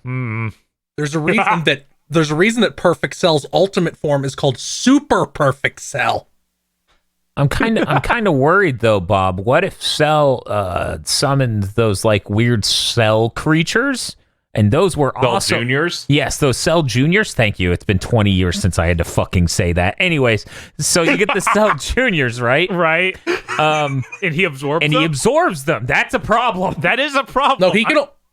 There's a reason that Perfect Cell's ultimate form is called Super Perfect Cell. I'm kind of worried though, Bob. What if Cell summoned those like weird Cell creatures? And those were Cell also Juniors? Yes, those Cell Juniors. Thank you. It's been 20 years since I had to fucking say that. Anyways, so you get the Cell Juniors, right? Right. And he absorbs them? He absorbs them. That's a problem. That is a problem. No,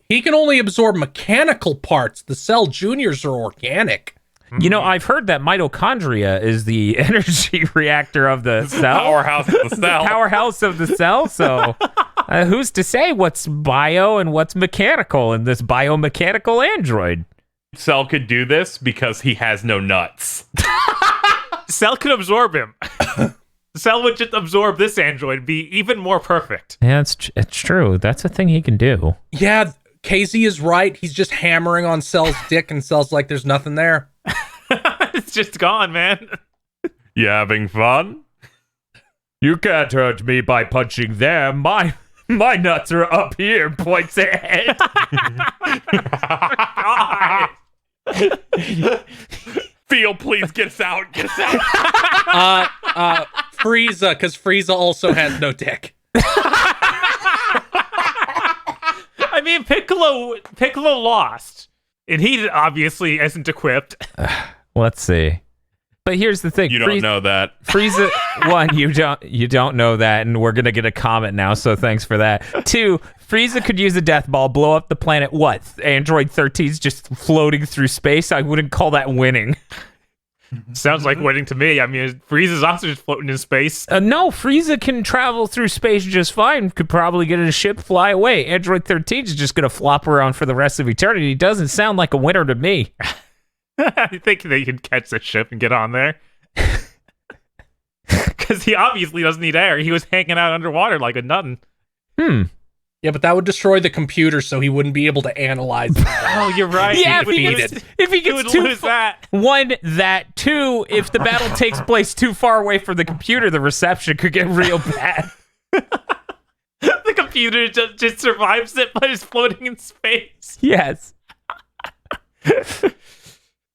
he can only absorb mechanical parts. The Cell Juniors are organic. You know, I've heard that mitochondria is the energy reactor of the cell. Powerhouse of the cell. Powerhouse of the cell. So who's to say what's bio and what's mechanical in this biomechanical android? Cell could do this because he has no nuts. Cell could absorb him. Cell would just absorb this android, be even more perfect. Yeah, it's true. That's a thing he can do. Yeah, KZ is right. He's just hammering on Cell's dick and Cell's like, there's nothing there. It's just gone, man. You having fun? You can't hurt me by punching them. My nuts are up here, points ahead. God. Phil, please get us out. Get us out. Frieza, because Frieza also has no dick. I mean, Piccolo lost, and he obviously isn't equipped. Let's see. But here's the thing. You don't know that. Frieza, one, you don't know that, and we're gonna get a comment now, so thanks for that. Two, Frieza could use a death ball, blow up the planet. What? Android 13's just floating through space? I wouldn't call that winning. Sounds like winning to me. I mean, Frieza's also just floating in space. No, Frieza can travel through space just fine. Could probably get in a ship, fly away. Android 13 is just gonna flop around for the rest of eternity. Doesn't sound like a winner to me. I think they can catch the ship and get on there. Because he obviously doesn't need air. He was hanging out underwater like a nothing. Yeah, but that would destroy the computer, so he wouldn't be able to analyze that. Oh, you're right. Yeah, if he gets too lose that. One, that. Two, if the battle takes place too far away from the computer, the reception could get real bad. The computer just survives it, but is floating in space. Yes.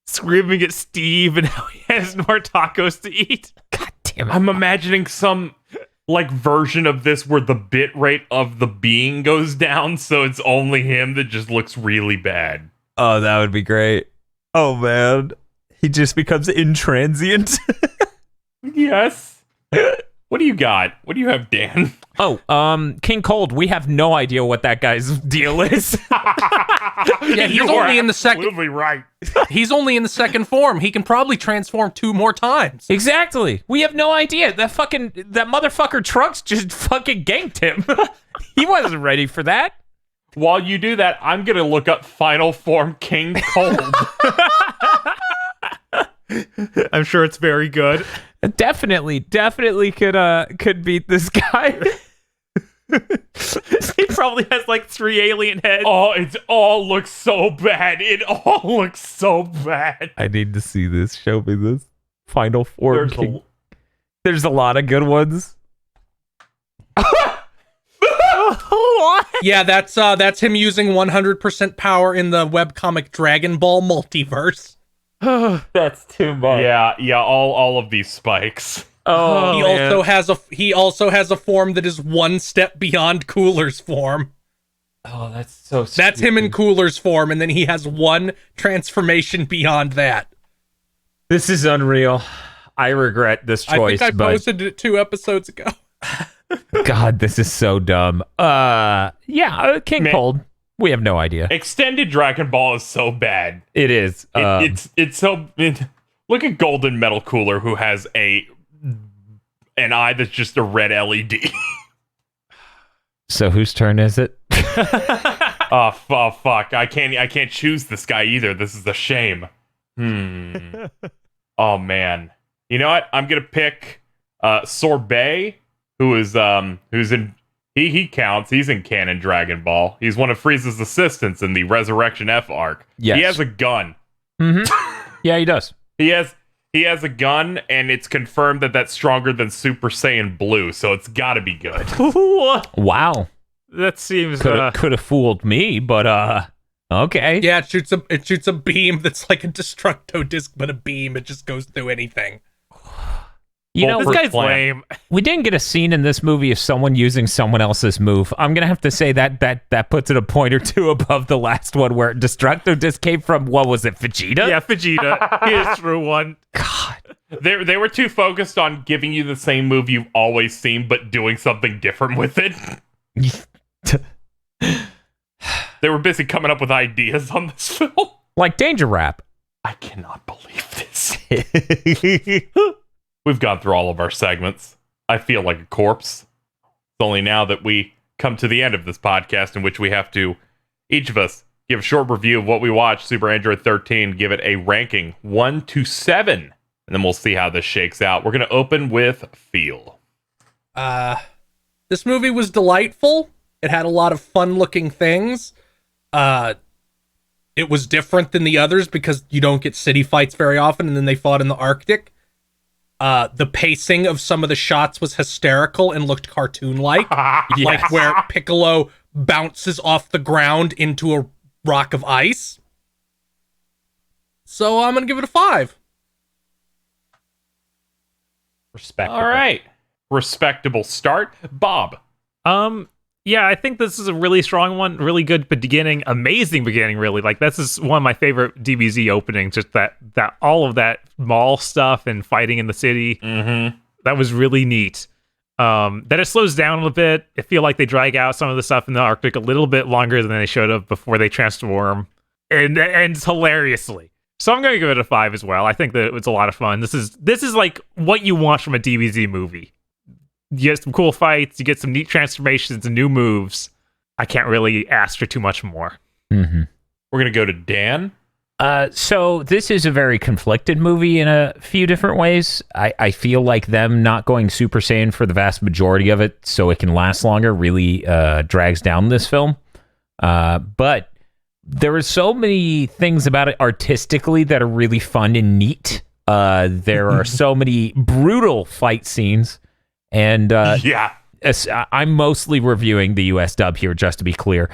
Screaming at Steve and how he has more tacos to eat. God damn it. I'm imagining some version of this where the bit rate of the being goes down, so it's only him that just looks really bad. Oh, that would be great. Oh man, he just becomes intransient. Yes. What do you got? What do you have, Dan? Oh, King Cold. We have no idea what that guy's deal is. Yeah, he's only in the second. Absolutely right. He's only in the second form. He can probably transform 2 more times. Exactly. We have no idea. That motherfucker Trunks just fucking ganked him. He wasn't ready for that. While you do that, I'm gonna look up Final Form King Cold. I'm sure it's very good. Definitely could beat this guy. He probably has like 3 alien heads. Oh, it all looks so bad. It all looks so bad. I need to see this. Show me this. Final Form There's King. There's a lot of good ones. What? Yeah, that's him using 100% power in the webcomic Dragon Ball multiverse. That's too much. Yeah, all of these spikes. Oh, He also has a form that is 1 step beyond Cooler's form. Oh, that's so stupid. That's him in Cooler's form, and then he has 1 transformation beyond that. This is unreal. I regret this choice. I think I posted it 2 episodes ago. God, this is so dumb. King Cold. We have no idea. Extended Dragon Ball is so bad. It is. It's so. Look at Golden Metal Cooler, who has an eye that's just a red LED. So whose turn is it? Oh fuck! I can't choose this guy either. This is a shame. Oh man. You know what? I'm gonna pick Sorbet, who's in. He counts. He's in canon Dragon Ball. He's one of Frieza's assistants in the Resurrection F arc. Yes. He has a gun. Mm-hmm. Yeah, he does. He has a gun, and it's confirmed that that's stronger than Super Saiyan Blue, so it's got to be good. Wow. That seems could have fooled me, but okay. Yeah, it shoots a beam that's like a Destructo disc, but a beam. It just goes through anything. You know, this guy's lame. We didn't get a scene in this movie of someone using someone else's move. I'm gonna have to say that puts it a point or 2 above the last one where Destructo disc came from. What was it, Vegeta? Yeah, Vegeta. He just threw one. God. They were too focused on giving you the same move you've always seen, but doing something different with it. They were busy coming up with ideas on this film. Like Danger Rap. I cannot believe this. We've gone through all of our segments. I feel like a corpse. It's only now that we come to the end of this podcast in which we have to, each of us, give a short review of what we watched, Super Android 13, give it a ranking 1 to 7, and then we'll see how this shakes out. We're going to open with Feel. This movie was delightful. It had a lot of fun-looking things. It was different than the others because you don't get city fights very often, and then they fought in the Arctic. The pacing of some of the shots was hysterical and looked cartoon-like. Yes. Like where Piccolo bounces off the ground into a rock of ice. So I'm going to give it a 5. Respectable. All right. Respectable start. Bob. Yeah, I think this is a really strong one. Really good beginning. Amazing beginning, really. Like, this is one of my favorite DBZ openings. Just that all of that mall stuff and fighting in the city. Mm-hmm. That was really neat. Then it slows down a little bit. I feel like they drag out some of the stuff in the Arctic a little bit longer than they should have before they transform. And ends hilariously. So I'm going to give it a 5 as well. I think that it was a lot of fun. This is like what you want from a DBZ movie. You get some cool fights, you get some neat transformations and new moves. I can't really ask for too much more. Mm-hmm. We're going to go to Dan. So this is a very conflicted movie in a few different ways. I feel like them not going Super Saiyan for the vast majority of it so it can last longer really drags down this film. But there are so many things about it artistically that are really fun and neat. There are so many brutal fight scenes. And yeah, I'm mostly reviewing the US dub here, just to be clear.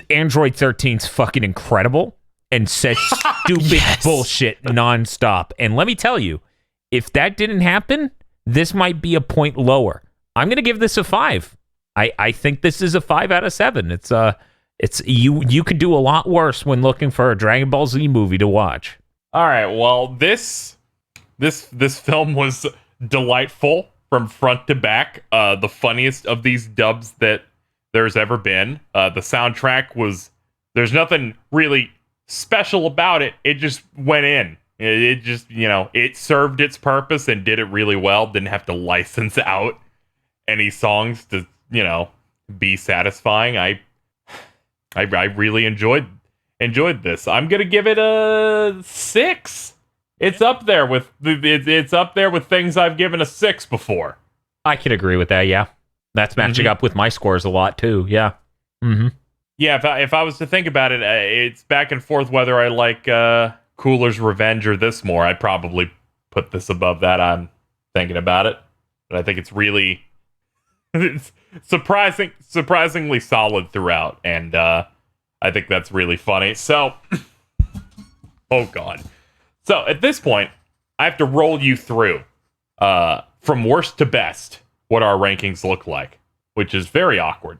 Android 13's fucking incredible and says stupid bullshit nonstop. And let me tell you, if that didn't happen, this might be a point lower. I'm gonna give this a 5. I think this is a 5 out of 7. It's you could do a lot worse when looking for a Dragon Ball Z movie to watch. All right. Well, this film was delightful from front to back. The funniest of these dubs that there's ever been. The soundtrack was. There's nothing really special about it. It just went in. It just, it served its purpose and did it really well. Didn't have to license out any songs to, be satisfying. I really enjoyed this. I'm gonna give it a 6. It's up there with things I've given a 6 before. I can agree with that. Yeah, that's matching up with my scores a lot too. Yeah. Mm-hmm. Yeah. If I was to think about it, it's back and forth whether I like Cooler's Revenge or this more. I'd probably put this above that. I'm thinking about it, but I think it's really it's surprisingly solid throughout, and I think that's really funny. So, oh god. So at this point, I have to roll you through from worst to best what our rankings look like, which is very awkward.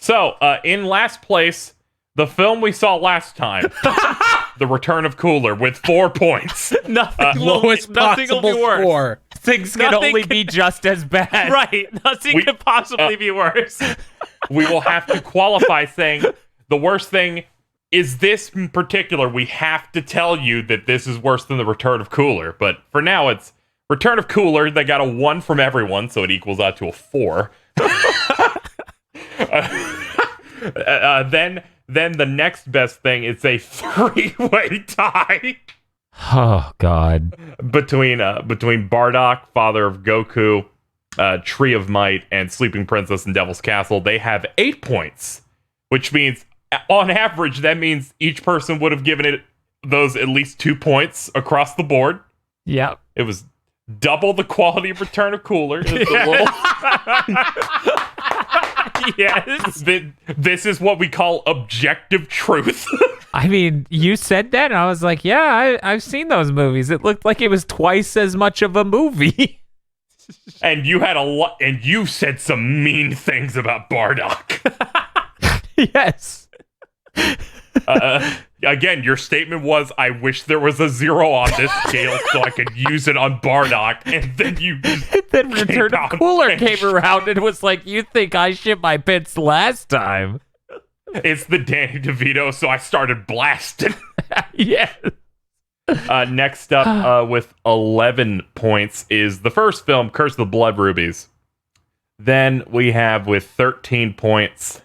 So in last place, the film we saw last time, The Return of Cooler, with 4 points. Nothing Lowest will be possible worse. score. Things can only be just as bad. Right. Nothing could possibly be worse. We will have to qualify saying the worst thing is this in particular. We have to tell you that this is worse than The Return of Cooler. But for now, it's Return of Cooler. They got a 1 from everyone, so it equals out to a 4. Then the next best thing is a 3-way tie. Oh god. Between Bardock, Father of Goku, Tree of Might, and Sleeping Princess and Devil's Castle. They have 8 points, which means on average that means each person would have given it those at least 2 points across the board. Yeah. It was double the quality of Return of Cooler. Just a little. Yes. This is what we call objective truth. I mean, you said that, and I was like, yeah, I've seen those movies. It looked like it was twice as much of a movie. And you had a lot, and you said some mean things about Bardock. Yes. Again, your statement was, I wish there was a 0 on this scale so I could use it on Bardock, and then you Then Return of Cooler came around and was like, you think I shit my pants last time? It's the Danny DeVito, so I started blasting. Yeah. Next up, with 11 points, is the first film, Curse of the Blood Rubies. Then we have, with 13 points,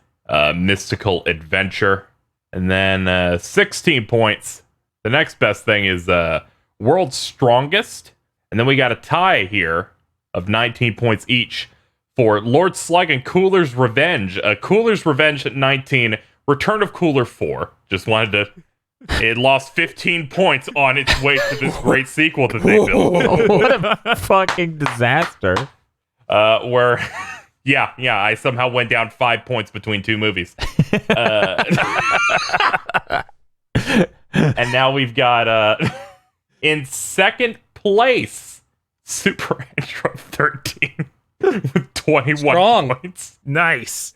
Mystical Adventure. And then 16 points. The next best thing is World's Strongest. And then we got a tie here of 19 points each for Lord Slug and Cooler's Revenge. Cooler's Revenge at 19, Return of Cooler 4. Just wanted to... It lost 15 points on its way to this great sequel that they built. What a fucking disaster. Where... Yeah, I somehow went down 5 points between 2 movies. And now we've got, in second place, Super Android 13 with 21 Strong. points. Nice.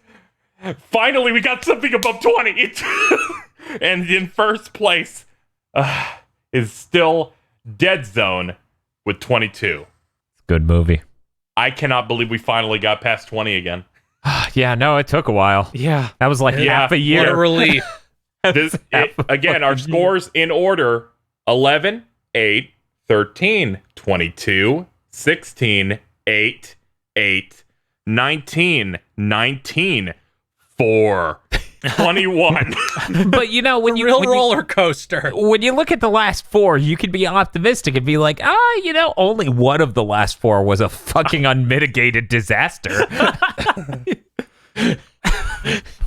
Finally, we got something above 20. And in first place is still Dead Zone with 22. Good movie. I cannot believe we finally got past 20 again. Yeah, no, it took a while. Yeah. That was like half a year. What a relief. Again, our scores in order: 11, 8, 13, 22, 16, 8, 8, 19, 19, 4, 21. But you know, when roller coaster. when you look at the last 4, you can be optimistic and be like, only one of the last 4 was a fucking unmitigated disaster.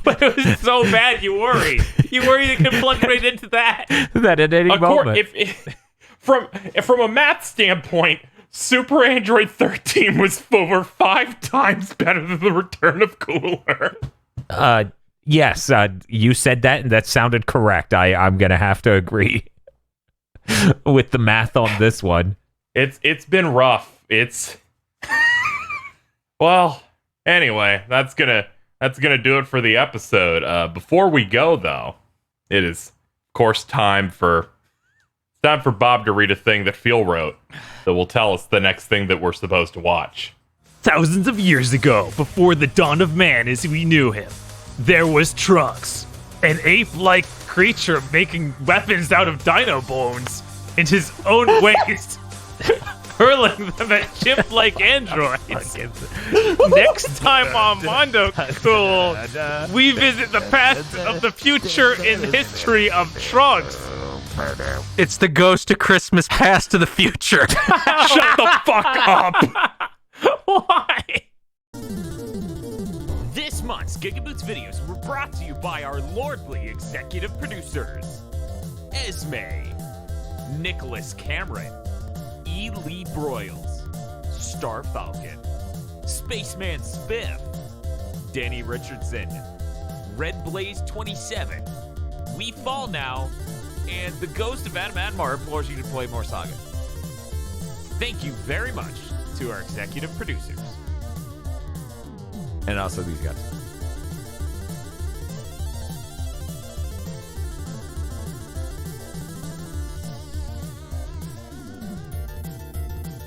But it was so bad, you worry. You worry it could plug right into that. That at any moment. From a math standpoint, Super Android 13 was over 5 times better than The Return of Cooler. Yes, you said that, and that sounded correct. I'm gonna have to agree with the math on this one. It's been rough. It's Well, anyway, that's gonna do it for the episode. Before we go, though, it is of course time for Bob to read a thing that Phil wrote that will tell us the next thing that we're supposed to watch. Thousands of years ago, before the dawn of man as we knew him, there was Trunks, an ape-like creature making weapons out of dino bones in his own ways, hurling them at chimp-like androids. Next time on Mondo Cool, we visit the past of the future in history of Trunks. It's the Ghost of Christmas Past to the Future. Shut the fuck up! Why? This month's GigaBoots videos were brought to you by our lordly executive producers: Esme, Nicholas Cameron, E. Lee Broyles, Star Falcon, Spaceman Spiff, Danny Richardson, Red Blaze 27, We Fall Now, and the ghost of Adam Admar implores you to play more Saga. Thank you very much to our executive producers. And also these guys.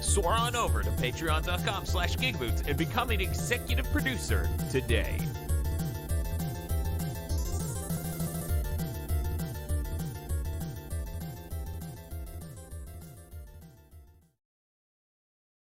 Soar on over to patreon.com/GigaBoots and become an executive producer today.